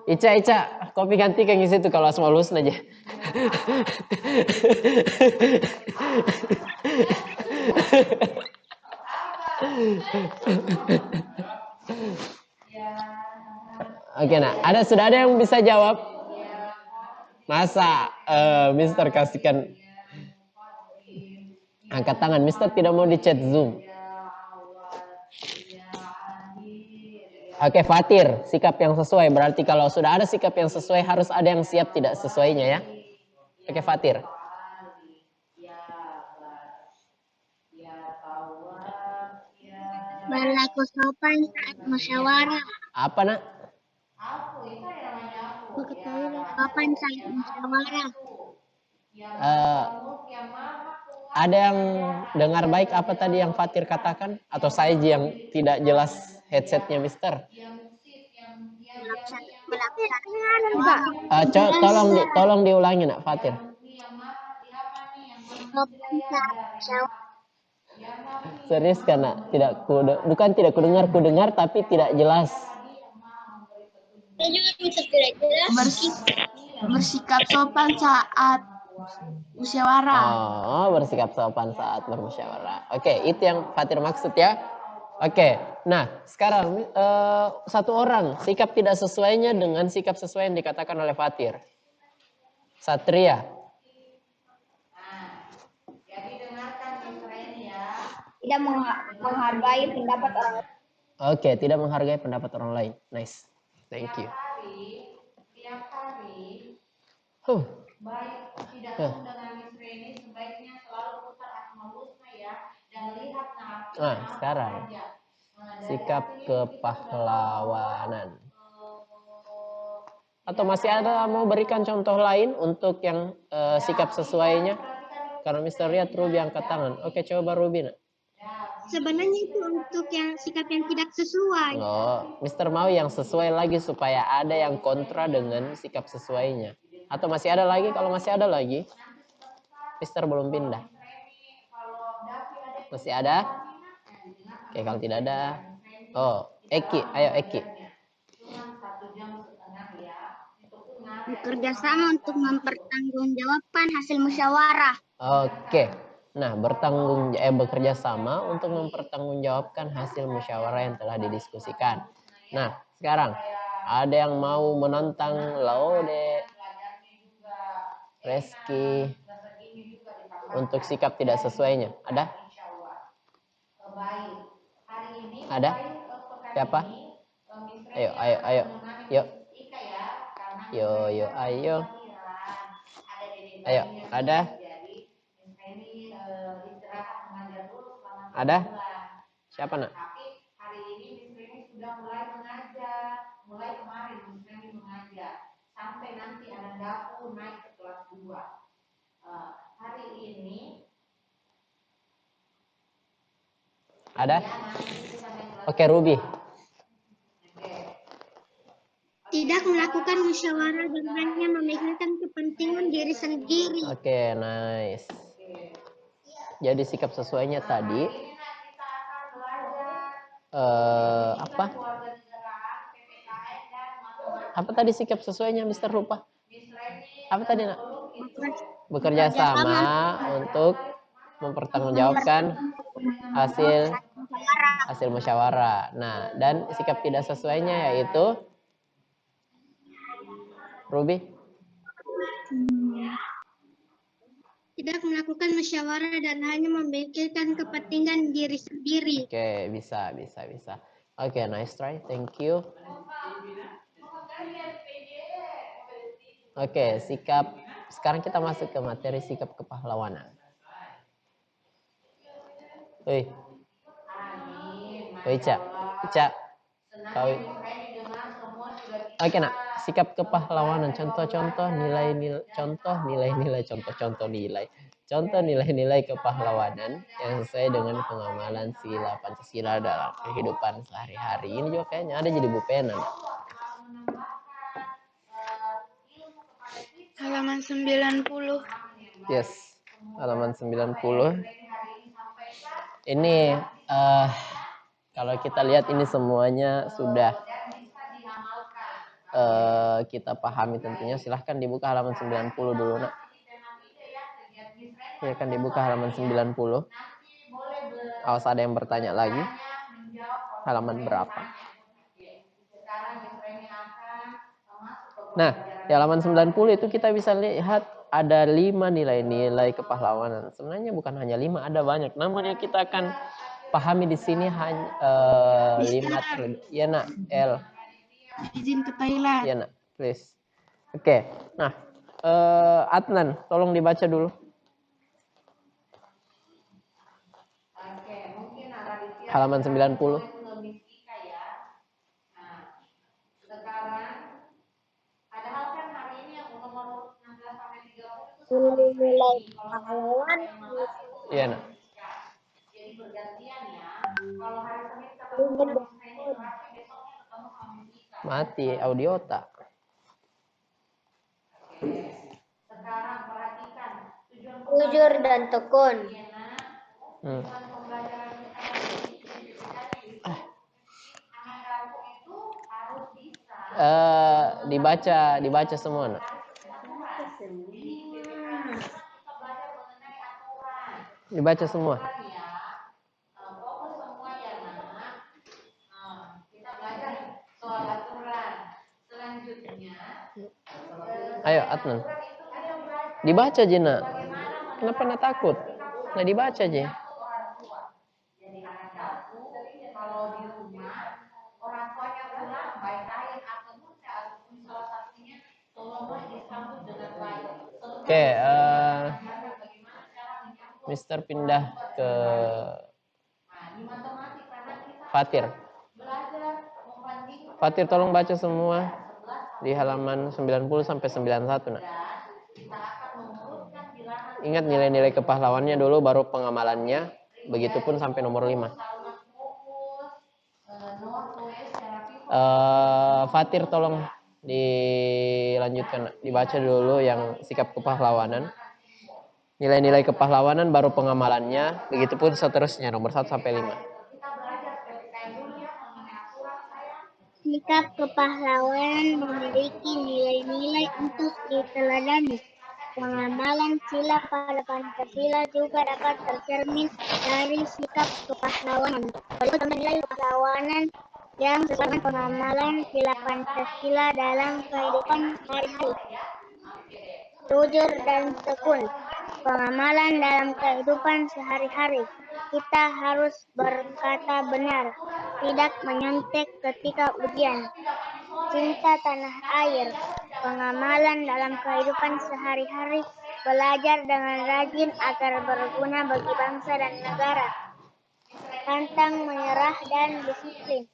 Ica, kopi ganti ke ngisi itu kalau asma lulus aja. Oke, nah, sudah ada yang bisa jawab? Masa Mister kasihkan angkat tangan, Mister tidak mau di chat Zoom. Oke, Fatir, sikap yang sesuai. Berarti kalau sudah ada sikap yang sesuai, harus ada yang siap tidak sesuainya ya. Oke, Fatir. Berlaku sopan saat musyawarah. Apa nak? Berlaku sopan saat musyawarah. Ada yang dengar baik apa tadi yang Fatir katakan? Atau saya yang tidak jelas headsetnya Mister? Tolong diulangi nak Fatir. Sopan saat musyawarah. Serius karena bukan tidak kudengar tapi tidak jelas. Bersikap sopan saat musyawarah. Oh, bersikap sopan saat bermusyawarah. Oke, itu yang Fatir maksud ya. Oke, nah sekarang satu orang sikap tidak sesuainya dengan sikap sesuai yang dikatakan oleh Fatir. Satria. Jadi dengarkan ini ya. Tidak menghargai pendapat orang lain. Oke, tidak menghargai pendapat orang lain. Nice, thank you. Tiap hari, baik tidak dengan Miss Reni, sebaiknya selalu putar Asmaul Husna ya, dan lihat narasinya. Nah, sekarang sikap kepahlawanan. Atau masih ada mau berikan contoh lain untuk yang sikap sesuainya? Karena Mister lihat Ruby angkat tangan. Oke, coba Ruby nak. Sebenarnya itu untuk yang sikap yang tidak sesuai. Oh, Mister mau yang sesuai lagi supaya ada yang kontra dengan sikap sesuainya. Atau masih ada lagi? Kalau masih ada lagi, Mister belum pindah. Masih ada? Oke, kalau tidak ada. Oh, Eki, ayo Eki. Bekerja sama untuk mempertanggungjawabkan hasil musyawarah. Oke. Nah, bekerja sama untuk mempertanggungjawabkan hasil musyawarah yang telah didiskusikan. Nah, sekarang ada yang mau menantang Laude, Reski untuk sikap tidak sesuainya? Ada? Ada? Siapa? Ayo. Yuk. Yo, ayo. Ayo, ada? Ada? Siapa nak? Hari ini Miss Reni sudah mulai mengajar. Mulai kemarin Miss Reni mengajar. Sampai nanti anak dapur naik ke kelas 2. Hari ini ada? Oke, Ruby. Tidak melakukan musyawarah dan hanya memikirkan kepentingan diri sendiri. Oke, nice. Jadi sikap sesuainya tadi apa? Apa tadi sikap sesuainya Mister Rupa? Apa tadi nak? Bekerja sama untuk mempertanggungjawabkan hasil musyawarah. Nah, dan sikap tidak sesuainya yaitu Ruby tidak melakukan musyawarah dan hanya memikirkan kepentingan diri sendiri. Oke, bisa. Oke, nice try. Thank you. Oke, sikap. Sekarang kita masuk ke materi sikap kepahlawanan. Ica. Oke, nak. Sikap kepahlawanan. Contoh-contoh nilai-nilai. Contoh nilai-nilai kepahlawanan yang sesuai dengan pengamalan sila Pancasila dalam kehidupan sehari-hari. Ini juga kayaknya ada jadi bupenan. Halaman 90. Yes, halaman 90. Ini kalau kita lihat ini semuanya sudah kita pahami tentunya. Silahkan dibuka halaman 90 dulu, nak. Silahkan dibuka halaman 90. Awas ada yang bertanya lagi. Halaman berapa? Nah, di halaman 90 itu kita bisa lihat ada 5 nilai-nilai kepahlawanan. Sebenarnya bukan hanya 5, ada banyak. Namun yang kita akan pahami di sini hanya 5 terlebih. Ya, nak, L. Izin ke toilet. Ya, nak, please. Oke. Nah, Adnan, tolong dibaca dulu. Halaman 90. Nilai pahlawan. Iya, nak. Jadi bergantian ya. Kalau hari Senin Mati audio tak. Sekarang perhatikan tujuan Jujur dan tekun. Dibaca semua, nak. Dibaca semua. Kita belajar soal aturan. Selanjutnya, ayo Adnan. Dibaca aja, nak. Kenapa nak takut? Nah, dibaca aja. jadi anak aku kalau di rumah orang tuanya pulang baik ayah atau bunda ataupun salah satunya tolonglah disambut dengan baik. Oke, Mister pindah ke Fatir. Fatir tolong baca semua di halaman 90 sampai 91, nak. Ingat nilai-nilai kepahlawannya dulu baru pengamalannya, begitupun sampai nomor 5. Fatir tolong dilanjutkan, dibaca dulu yang sikap kepahlawanan. Nilai-nilai kepahlawanan baru pengamalannya, begitupun seterusnya nomor 1 sampai 5. Sikap kepahlawanan memiliki nilai-nilai untuk diteladani. Pengamalan sila pada Pancasila juga dapat tercermin dari sikap kepahlawanan. Berikut nilai kepahlawanan yang sesuai dengan pengamalan sila Pancasila dalam kehidupan sehari-hari. Jujur dan tekun. Pengamalan dalam kehidupan sehari-hari. Kita harus berkata benar, tidak menyontek ketika ujian. Cinta tanah air. Pengamalan dalam kehidupan sehari-hari. Belajar dengan rajin agar berguna bagi bangsa dan negara. Pantang menyerah dan disiplin.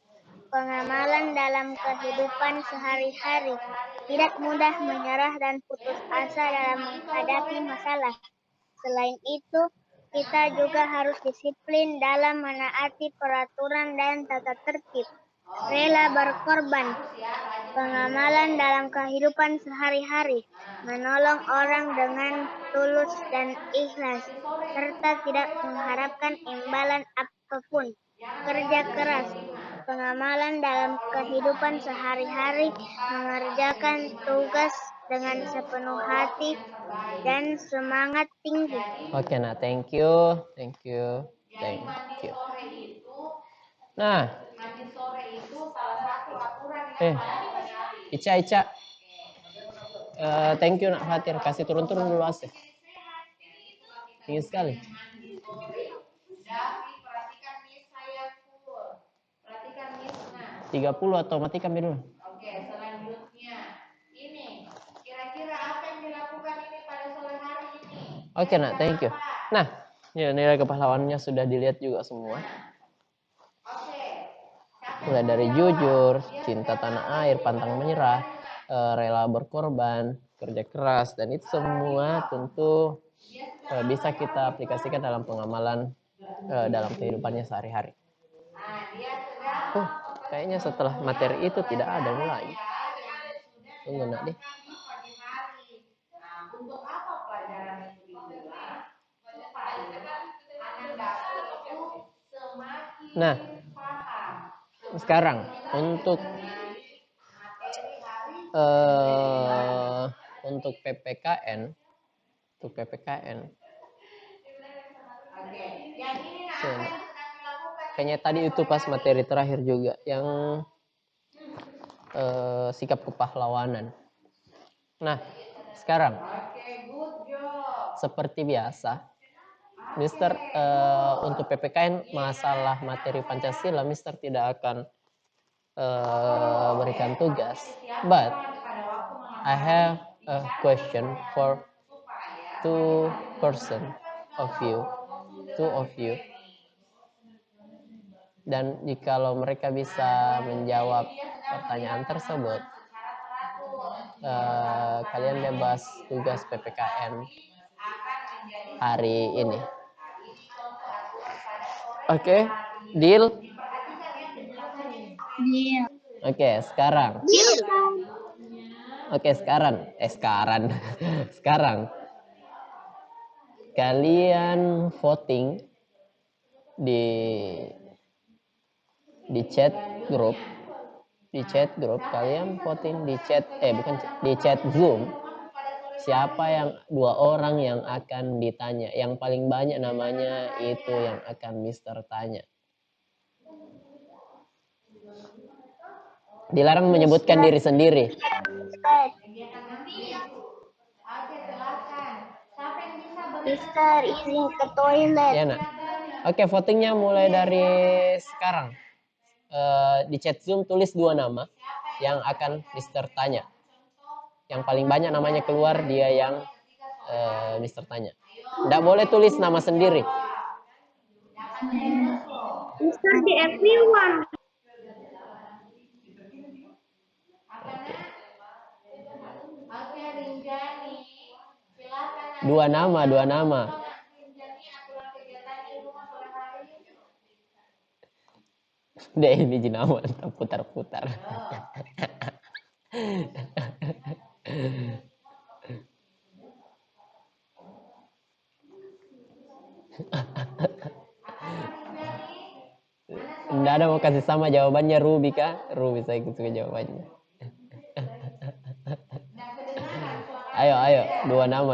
Pengamalan dalam kehidupan sehari-hari. Tidak mudah menyerah dan putus asa dalam menghadapi masalah. Selain itu, kita juga harus disiplin dalam menaati peraturan dan tata tertib. Rela berkorban. Pengamalan dalam kehidupan sehari-hari. Menolong orang dengan tulus dan ikhlas, serta tidak mengharapkan imbalan apapun. Kerja keras. Pengamalan dalam kehidupan sehari-hari, mengerjakan tugas dengan sepenuh hati dan semangat tinggi. Oke, nah, thank you. Nah, Mandi sore itu salah satu aturan yang Ica, thank you nak Fatir, kasih turun dulu AC. Tinggi sekali. mandi sore. Davi, perhatikan Miss saya full. Perhatikan Miss. Nah, 30 atau matikan dulu. oke, selanjutnya ini kira-kira apa yang dilakukan ini pada sore hari ini? Oke, nak, thank you. Nah, nilai kepahlawanannya sudah dilihat juga semua. Oke. Mulai dari jujur, cinta tanah air, pantang menyerah, rela berkorban, kerja keras, dan itu semua tentu bisa kita aplikasikan dalam pengamalan dalam kehidupannya sehari-hari. Kayaknya setelah materi itu tidak ada mulai. Tunggu nak deh. Untuk apa pelajaran itu dibuat? Supaya anak dapur itu semakin paham. Sekarang untuk PPKN, kayaknya tadi itu pas materi terakhir juga yang sikap kepahlawanan. Nah, sekarang seperti biasa, Mister untuk PPKN masalah materi Pancasila, Mister tidak akan berikan tugas. But I have a question for two of you. Dan jikalau mereka bisa menjawab pertanyaan tersebut, kalian bebas tugas PPKN hari ini. Oke, deal? Deal. Oke, sekarang. Sekarang kalian voting di chat grup. Kalian voting di chat di chat Zoom. Siapa yang 2 orang yang akan ditanya? Yang paling banyak namanya itu yang akan Mister tanya. Dilarang menyebutkan diri sendiri. Mister, izin ke toilet. Ya, nak. Oke, votingnya mulai dari sekarang. Di chat Zoom tulis 2 nama yang akan Mister tanya. Yang paling banyak namanya keluar, dia yang Mister tanya. Nggak boleh tulis nama sendiri. Mister, di everyone. Oke, Rinjani. Silakan. 2 nama. Deh, ini jenama putar-putar. Nggak ada mau kasih sama jawabannya Ruby kah? Ruby saya suka jawabannya. Ayo, 2 nama.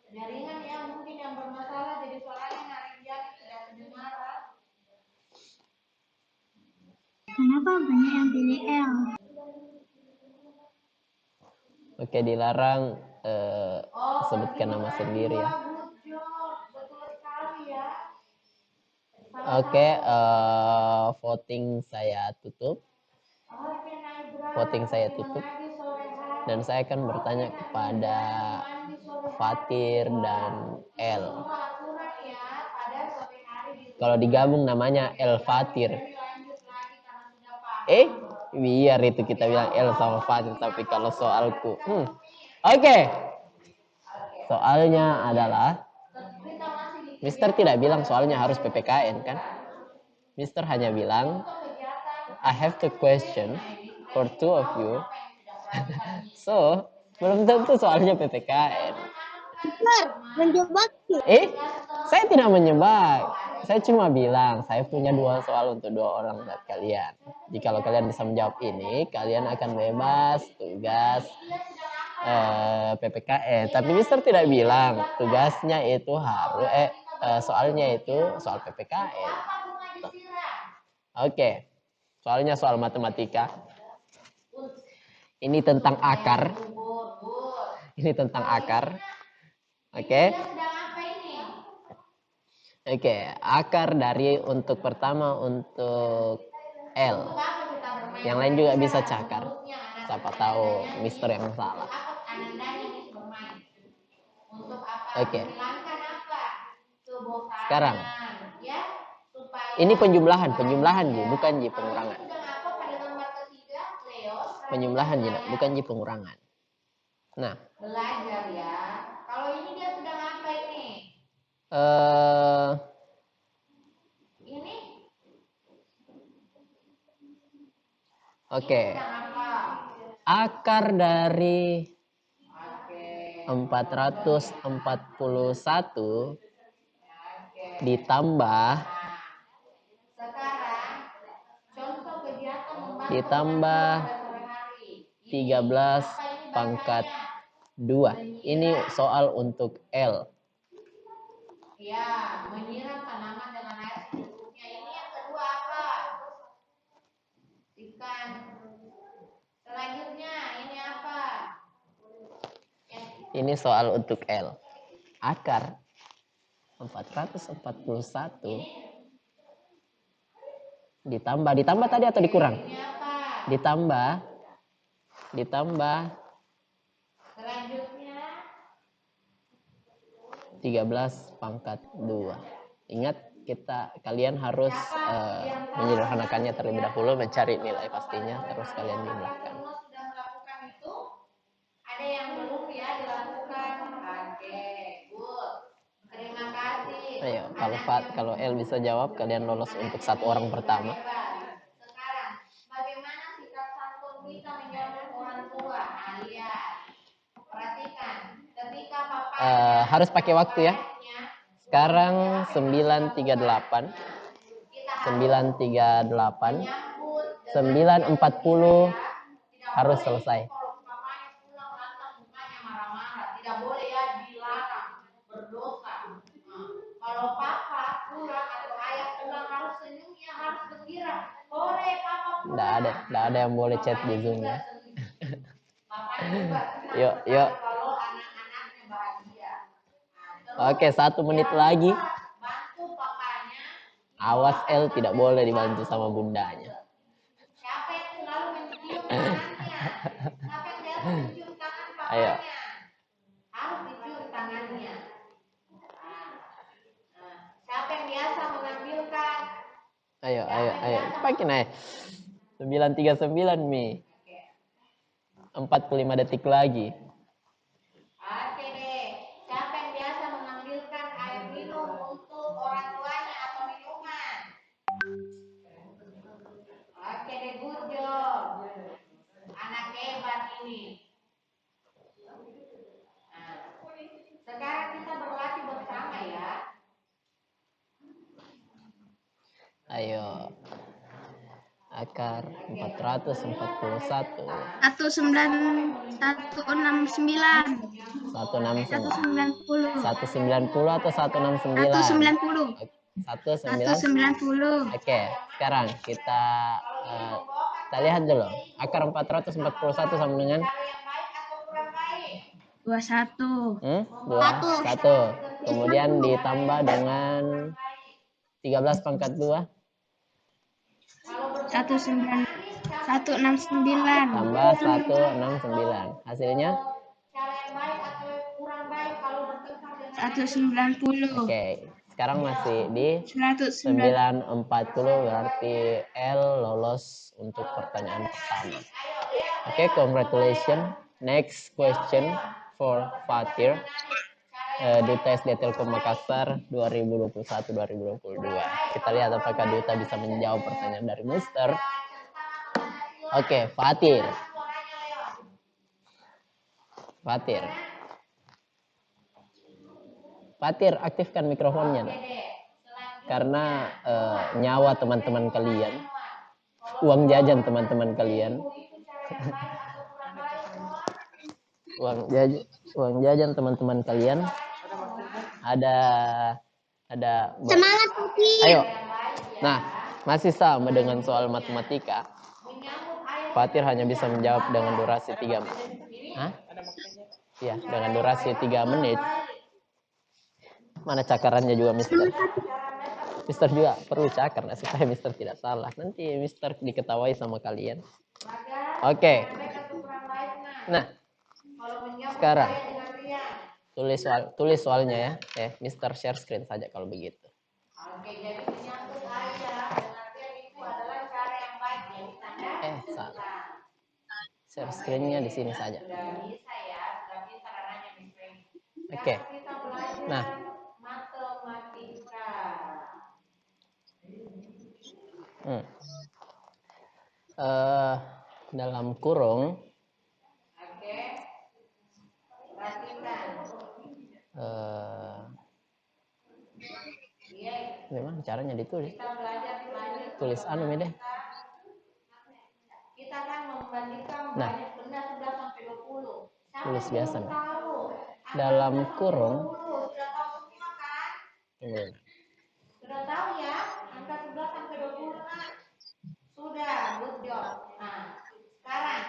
Jaringan yang mungkin yang bermasalah, jadi suaranya Rinjani tidak kedengaran. Kenapa banyak yang pilih L? Oke, dilarang sebutkan nama sendiri ya. Oke, voting saya tutup. Dan saya akan bertanya kepada Fatir dan L. Kalau digabung namanya El Fatir. Biar itu kita bilang L sama Fatir, tapi kalau soalku. Oke. Soalnya adalah Mister tidak bilang soalnya harus PPKN kan? Mister hanya bilang I have to question for 2 of you. So, belum tentu soalnya PPKN. Mister, menjebak. Saya tidak menjebak. saya cuma bilang saya punya 2 soal untuk 2 orang dari kalian. Jika kalian bisa menjawab ini, kalian akan bebas tugas PPKN. Tapi Mister tidak bilang tugasnya itu harus soalnya itu soal PPKN. Oke. Soalnya soal matematika. Ini tentang akar. Ini tentang akar. Oke. Oke, akar dari untuk pertama untuk L. Yang lain juga bisa cakar. Siapa tahu Mister yang salah. Oke. Sekarang. Ini penjumlahan Ji, bukan Ji pengurangan. Penjumlahan Ji, bukan Ji pengurangan. Nah. Belajar ya. Kalau ini dia sudah ngapain nih? Ini. Oke. Akar dari 441 ditambah 13 pangkat 2. Ini soal untuk L. Ya, menyiram tanaman dengan air secukupnya. Ini yang kedua apa? Ikan. Selanjutnya ini apa? Ini soal untuk L. Akar 441 ditambah tadi atau dikurang? Ditambah selanjutnya 13 pangkat 2. Ingat kalian harus menyederhanakannya terlebih dahulu, mencari nilai pastinya, terus kalian jumlahkan. Sudah melakukan itu? Ada yang belum ya dilakukan? Oke, good. Terima kasih. Ayo, kalau L bisa jawab, kalian lolos untuk 1 orang pertama. Sekarang, bagaimana sikap santun kita menjauhkan orang tua? Lihat, perhatikan. Ketika papa harus pakai waktu ya. Sekarang 9.38, 9.40 harus selesai. Tidak boleh ya, dilarang, berdosa. Kalau papa pulang atau ayah pulang harus senyumnya, harus gembira. Sore papa pulang. Tidak ada yang boleh chat di Zoom ya. Yuk. Kalau anak-anaknya bahagia. Oke, 1 menit lagi. Bantu papanya. Awas L tidak boleh dibantu sama bundanya. Siapa yang selalu mencium tangannya? Siapa yang biasa mencium tangan papanya? Ayo. Harus dicium tangannya. Siapa yang biasa mengambilkan? Ayo. Pakai naik. 9.39 Mi. 45 detik lagi. Oke deh. Siapa yang biasa mengambilkan air minum untuk orang tuanya atau minuman? Oke deh, good job. Anak hebat ini. Nah, sekarang kita berlatih bersama ya. Ayo. Akar 441. 169. 190 atau 169? 190. 190. Oke, sekarang kita lihat dulu. Akar 441 sama dengan 21. 21. Kemudian ditambah dengan 13 pangkat 2. 169. Tambah 169. Hasilnya? 190. Oke, sekarang masih di 190. 940, berarti L lolos untuk pertanyaan pertama. Oke, congratulations. Next question for Fatir. Duta SD Telkom Makassar 2021-2022. Kita lihat apakah Duta bisa menjawab pertanyaan dari Mister. Oke, Fatir. Fatir, aktifkan mikrofonnya. Karena nyawa teman-teman kalian, uang jajan teman-teman kalian, uang jajan teman-teman kalian ada Semangat, Putih. ayo. Nah, masih sama dengan soal matematika. Fatir hanya bisa menjawab dengan durasi 3 menit. Hah? Ya, dengan durasi 3 menit. Mana cakarannya juga, Mister? Mister juga perlu cakar supaya Mister tidak salah. Nanti Mister diketawai sama kalian. Oke. Nah, sekarang tulis soalnya ya. Mister share screen saja kalau begitu. Oke, jadi menyambut ayah dengan dia itu adalah cara yang baik ya, salah. Share screen-nya di sini saja. Sudah bisa ya, sudah bisa caranya Mister. Oke. Nah, matematika. Dalam kurung. Oke. Perhatikan. Memang caranya ditulis. Tulis deh. Kita akan membandingkan banyak benda sudah sampai 20. Tulis biasa. Dalam kurung. Sudah tahu semua kan? Sudah tahu ya? Angka 11 sampai 20 kan? Sudah, good job. Nah, sekarang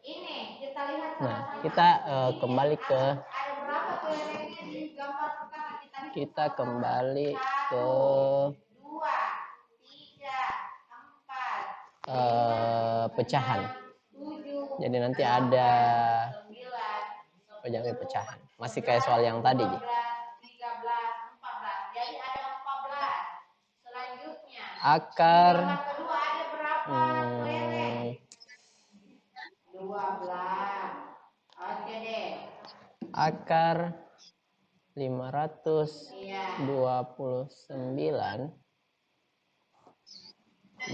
ini kita lihat sama-sama. Kita kembali ke ada berapa kelerengnya di gambar pertama kita kembali ke 2, 3, 4, pecahan. 7, jadi nanti ada 9, pecahan. Masih kayak soal yang tadi. 12, 13, 14. Jadi ada 14. Selanjutnya akar kedua ada berapa kelereng? 12. Oke deh. Akar 529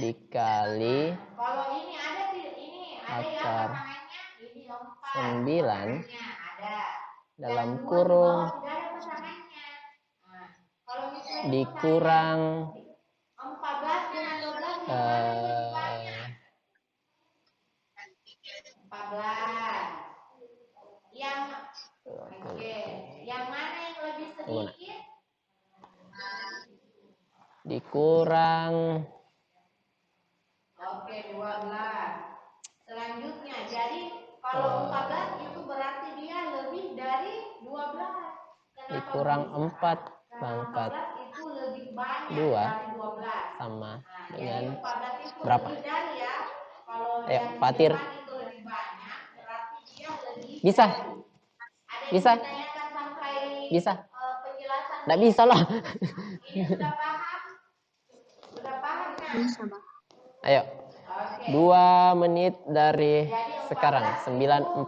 dikali kalau ini ada akar 9 dalam kurung dikurang 14 dengan 12 14. Yang mana yang lebih sedikit? Dikurang 12. Selanjutnya, jadi kalau 14 itu berarti dia lebih dari 12. Kenapa dikurang 4 pangkat 14 itu lebih banyak 2 dari 12. Sama dengan berapa? Dari ya. Kalau yang Fatir itu lebih banyak, berarti dia lebih bisa. Bisa. Bisa. Penjelasan. Nggak bisa lah. Ini sudah paham? Sudah paham kan? Bisa, Bang. Ayo. 2 menit dari sekarang. 9.44.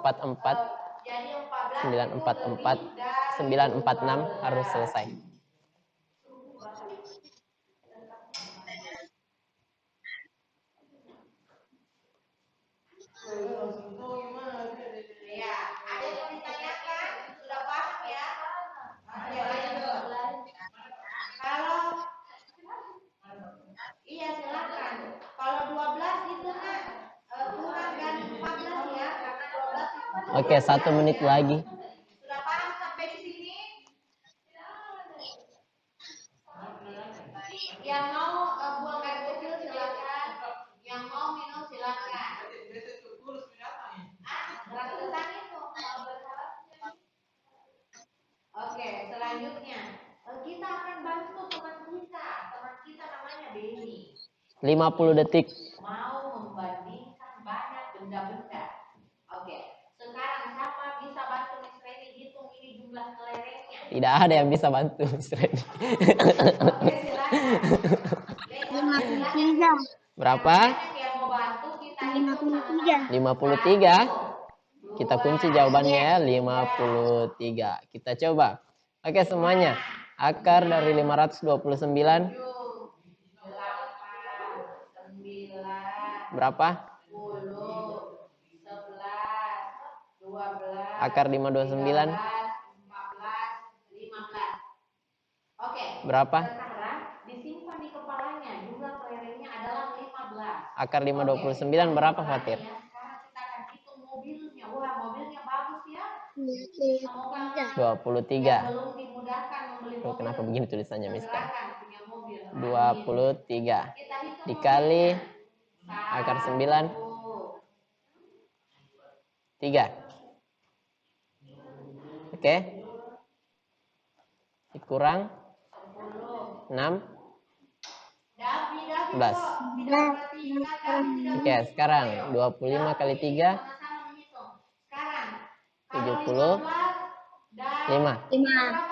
9.44. 9.46 harus selesai. Ya, ada yang ditanyakan? Sudah paham ya? Oke, lanjut. Kalau iya silakan. Kalau 12 itu kan kurang dari 14 ya, karena 12 itu. Oke, 1 menit lagi. Sudah paham sampai di sini? Yang mau buang air kecil silakan. Yang mau minum silakan. Gratisan itu kalau bersalah. Oke, selanjutnya kita akan bantu teman kita. Teman kita namanya Beni. 50 detik. Mau membandingkan banyak benda-benda. Oke, sekarang siapa bisa bantu Miss Reni hitung ini jumlah kelerengnya? Tidak ada yang bisa bantu Miss Reni. Oke, silakan. 53. Berapa? Yang mau bantu kita 53. 53. Kita kunci jawabannya 53. Kita coba. Oke semuanya. Akar dari 529. Berapa? 10, 11, 12. Akar 529. 14, 15. Oke. Berapa? Sekarang di Akar 5 29 berapa Fatir? Sekarang kita akan hitung mobilnya. Wah, mobilnya bagus ya. 23. Yang belum dimudahkan membeli Tuh, mobil. kenapa begini tulisannya Mister? Silakan punya mobil. 23 Kita hitung dikali mobilnya. akar 9 3. Oke. Dikurang 6 11. Oke, sekarang 25 kali 3 75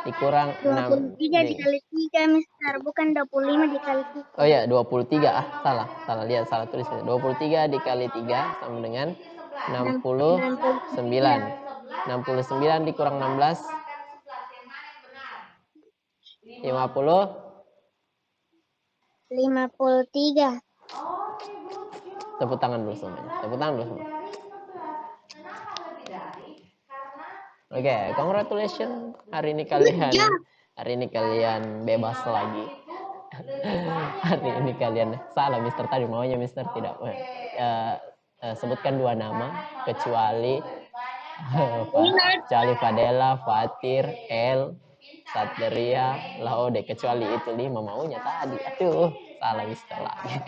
dikurang 6 23 dikali 3, Mister. Bukan 25 dikali 3. Oh ya, 23. Salah lihat, salah tulis. 23 dikali 3 sama dengan 69. 69 dikurang 16 50. 53. Tepuk tangan dulu semuanya. Tepuk tangan dulu semua. Oke, congratulations. Hari ini kalian bebas lagi. Hari ini kalian salah Mister tadi maunya Mister tidak sebutkan 2 nama kecuali Fadela, Fatir, El, Satria, Laode, kecuali itu 5 maunya tadi. Aduh, salah Mister lagi.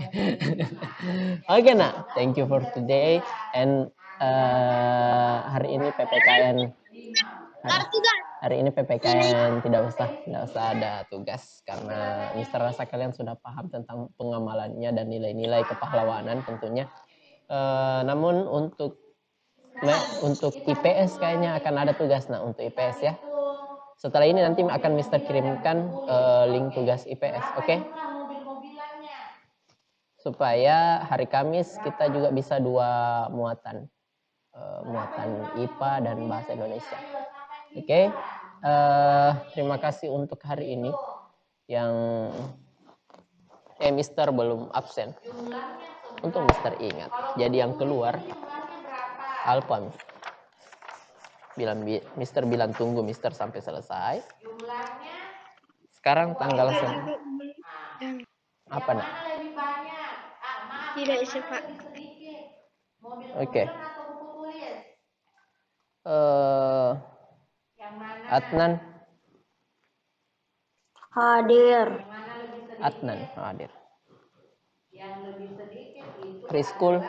Oke, nah, thank you for today and hari ini PPKN tidak usah ada tugas karena Mister rasa kalian sudah paham tentang pengamalannya dan nilai-nilai kepahlawanan tentunya. Namun untuk IPS kayaknya akan ada tugas. Nah, untuk IPS ya. Setelah ini nanti akan Mister kirimkan link tugas IPS, oke? Supaya hari Kamis kita juga bisa 2 muatan. Muatan IPA dan bahasa Indonesia. Oke. Terima kasih untuk hari ini yang Mister belum absen. Untuk Mister ingat. Jadi yang keluar Alfa. Mister bilang tunggu Mister sampai selesai. Sekarang tanggal apa nak? Tidak bisa, Pak. Oke. Adnan Hadir. hadir. Preschool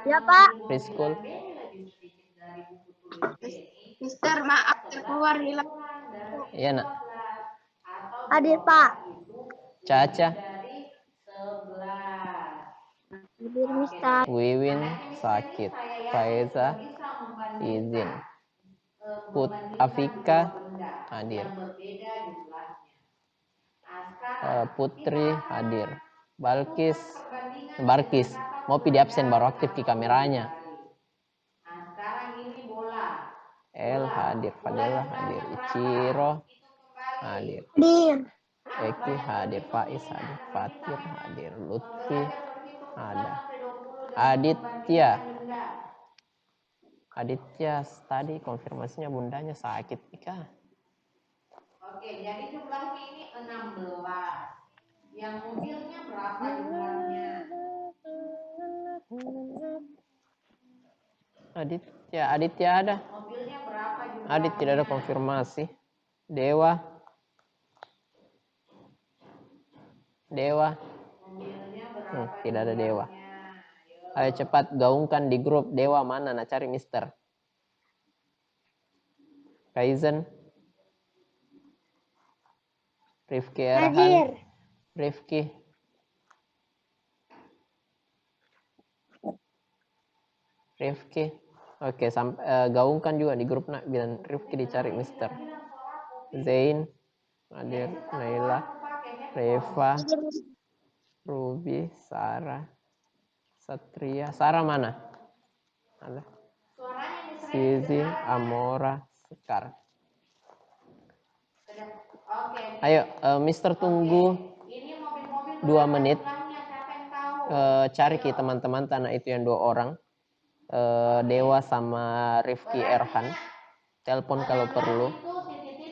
Ya, Pak. Preschool Mister, maaf terkeluar hilang. iya nak. Hadir, Pak. Caca Hadir, Mister. Wiwin sakit, Faiza izin, Afika hadir, Putri hadir, Balkis mau di absen baru aktif di kameranya. El hadir, Fadela hadir, Ichiro hadir, Eki hadir, Faiz hadir, Fatir hadir, Lutfi ada, Aditya tadi konfirmasinya bundanya sakit Ika. Oke, jadi jumlahnya ini 16. Yang mobilnya berapa jumlahnya? Aditya ada. Mobilnya berapa jumlahnya? Aditya tidak ada konfirmasi. Dewa. Mobilnya berapa tidak ada Dewa. Ayo cepat gaungkan di grup Dewa mana nak cari Mister. Kaizen. Rifki Erhan. Rifki. Oke, gaungkan juga di grup nak bilang Rifki dicari Mister. Zain, Nadir, Naila, Reva, Ruby, Sarah, Satria. Sarah mana? Ada. Sizi, Amora, Sekar. Ayo, Mister tunggu 2 menit. Cari ke teman-teman tanah itu yang 2 orang. Dewa sama Rifki Erhan. Telepon kalau perlu.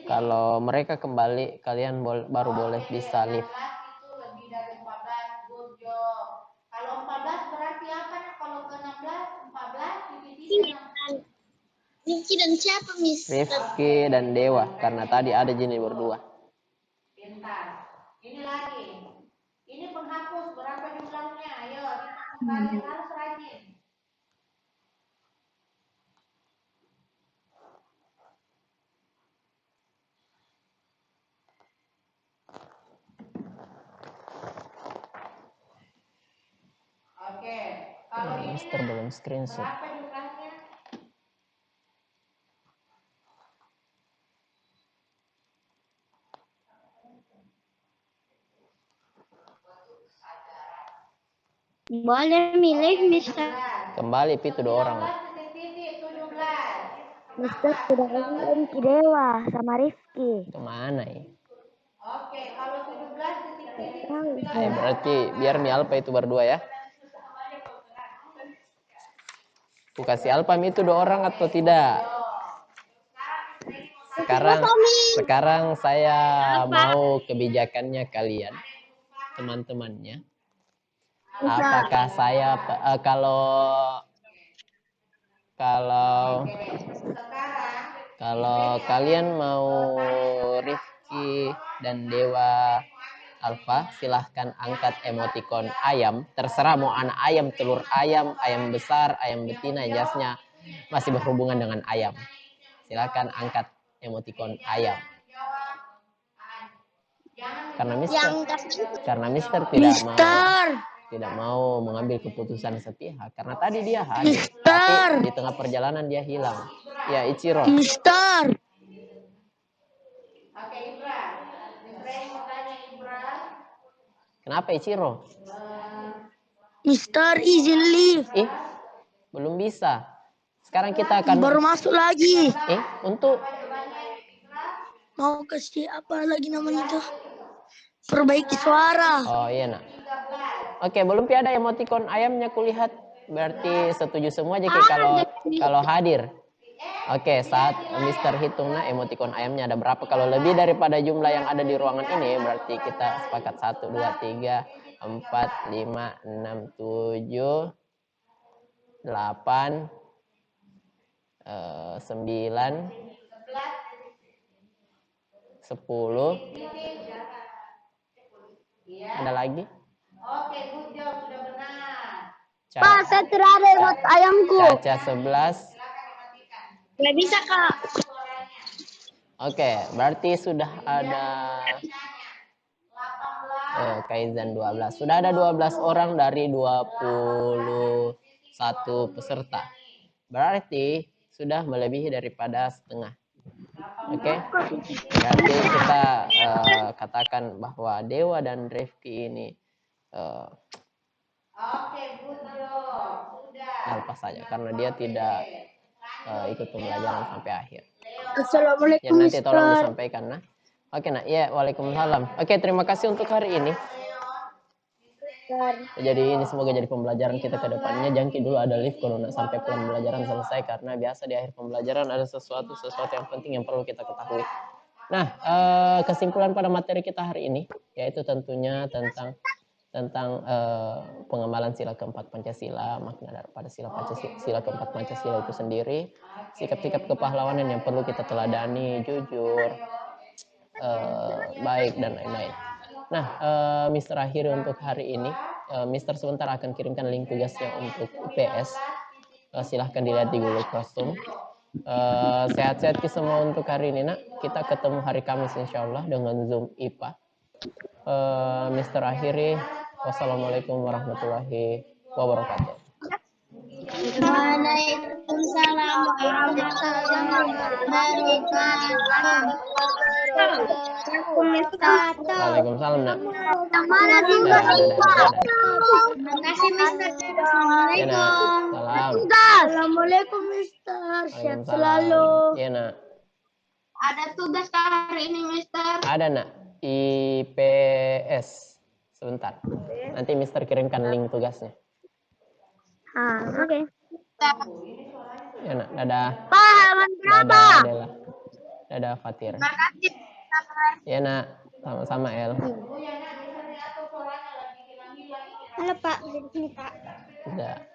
Kalau mereka kembali, kalian baru boleh bisa live. 16 itu lebih dari 14, good job. Kalau 14 berarti apa? Kalau ke 16, 14 titik-titik. Rifki dan siapa, Miss? Rifki dan Dewa, karena tadi ada Jini berdua. Pintar. Ini lagi. Ini penghapus, berapa jumlahnya? Ayo, kita kembali, harus rajin. Oke, kalau ini Mister belum screenshot. berapa jumlahnya? Boleh milih, Mister. Kembali itu 2 orang. 17. Mister sudah kalian Dewa sama Rifki. Kemana ya? Oke, kalau 17 titik-titik Berarti biar Mi Alpa itu berdua ya. Ku kasih Alpa itu 2 orang atau tidak? Sekarang saya mau kebijakannya kalian, teman-temannya. Apakah saya kalau kalian mau Rifki dan Dewa Alfa, silahkan angkat emoticon ayam. Terserah mau anak ayam, telur ayam, ayam besar, ayam betina, jasnya masih berhubungan dengan ayam. Silahkan angkat emoticon ayam. Karena Mister tidak mau mengambil keputusan sepihak. Karena tadi dia hadir, tapi di tengah perjalanan dia hilang. Ya, Ichiro. Mister. Oke, Ibra. Ibra mau tanya Ibra. Kenapa Ichiro? Mister izin live. Belum bisa. Sekarang kita akan baru masuk lagi. Untuk Mau kasih apa lagi namanya itu? Perbaiki suara. Oh iya nak. Oke, belum ada emoticon ayamnya kulihat. Berarti setuju semua aja kalau hadir. Oke, saat Mister hitung nah emoticon ayamnya ada berapa. Kalau lebih daripada jumlah yang ada di ruangan ini berarti kita sepakat 1, 2, 3, 4, 5, 6, 7, 8, 9, 10. Ada lagi? Oke, good job, sudah benar. Pak, saya tidak ada emot ayamku. Caca 11. Nggak bisa, Kak. Oke, berarti sudah ada Kaizan 12. Sudah ada 12 orang dari 21 peserta. Berarti sudah melebihi daripada setengah. Oke, berarti kita katakan bahwa Dewa dan Rifki ini lepas saja karena dia tidak ikut pembelajaran sampai akhir. Assalamualaikum, Ya, nanti tolong disampaikan nah. Oke nak, ya waalaikumsalam. Oke, terima kasih untuk hari ini. Jadi ini semoga jadi pembelajaran kita ke depannya. Jangki dulu ada lift kalau nak sampai pembelajaran selesai karena biasa di akhir pembelajaran ada sesuatu yang penting yang perlu kita ketahui. Nah, kesimpulan pada materi kita hari ini yaitu tentunya tentang pengamalan sila keempat Pancasila, makna daripada sila keempat Pancasila itu sendiri, sikap-sikap kepahlawanan yang perlu kita teladani, jujur, baik dan lain-lain. Nah, Mister akhiri untuk hari ini, Mister sebentar akan kirimkan link tugasnya untuk UPS. Silahkan dilihat di Google Classroom. Sehat-sehat semua untuk hari ini nak. Kita ketemu hari Kamis insya Allah dengan Zoom IPA. Mister akhiri, wassalamualaikum warahmatullahi wabarakatuh. Waalaikumsalam warahmatullahi wabarakatuh. Waalaikumsalam nak. Mana tugas Pak? Terima kasih, Mister. Assalamualaikum. Salam. Assalamualaikum, Mister. Sehat selalu. Iya nak. Ada tugas hari ini, Mister? Ada nak. IPS. Sebentar. Nanti Mister kirimkan link tugasnya. Oke. Ya nak. Dadah. Pak, halaman berapa? Dadah Adela. Dadah Fatir. Terima kasih. Ya nak, sama-sama El. Halo Pak, di sini Pak. Dadah.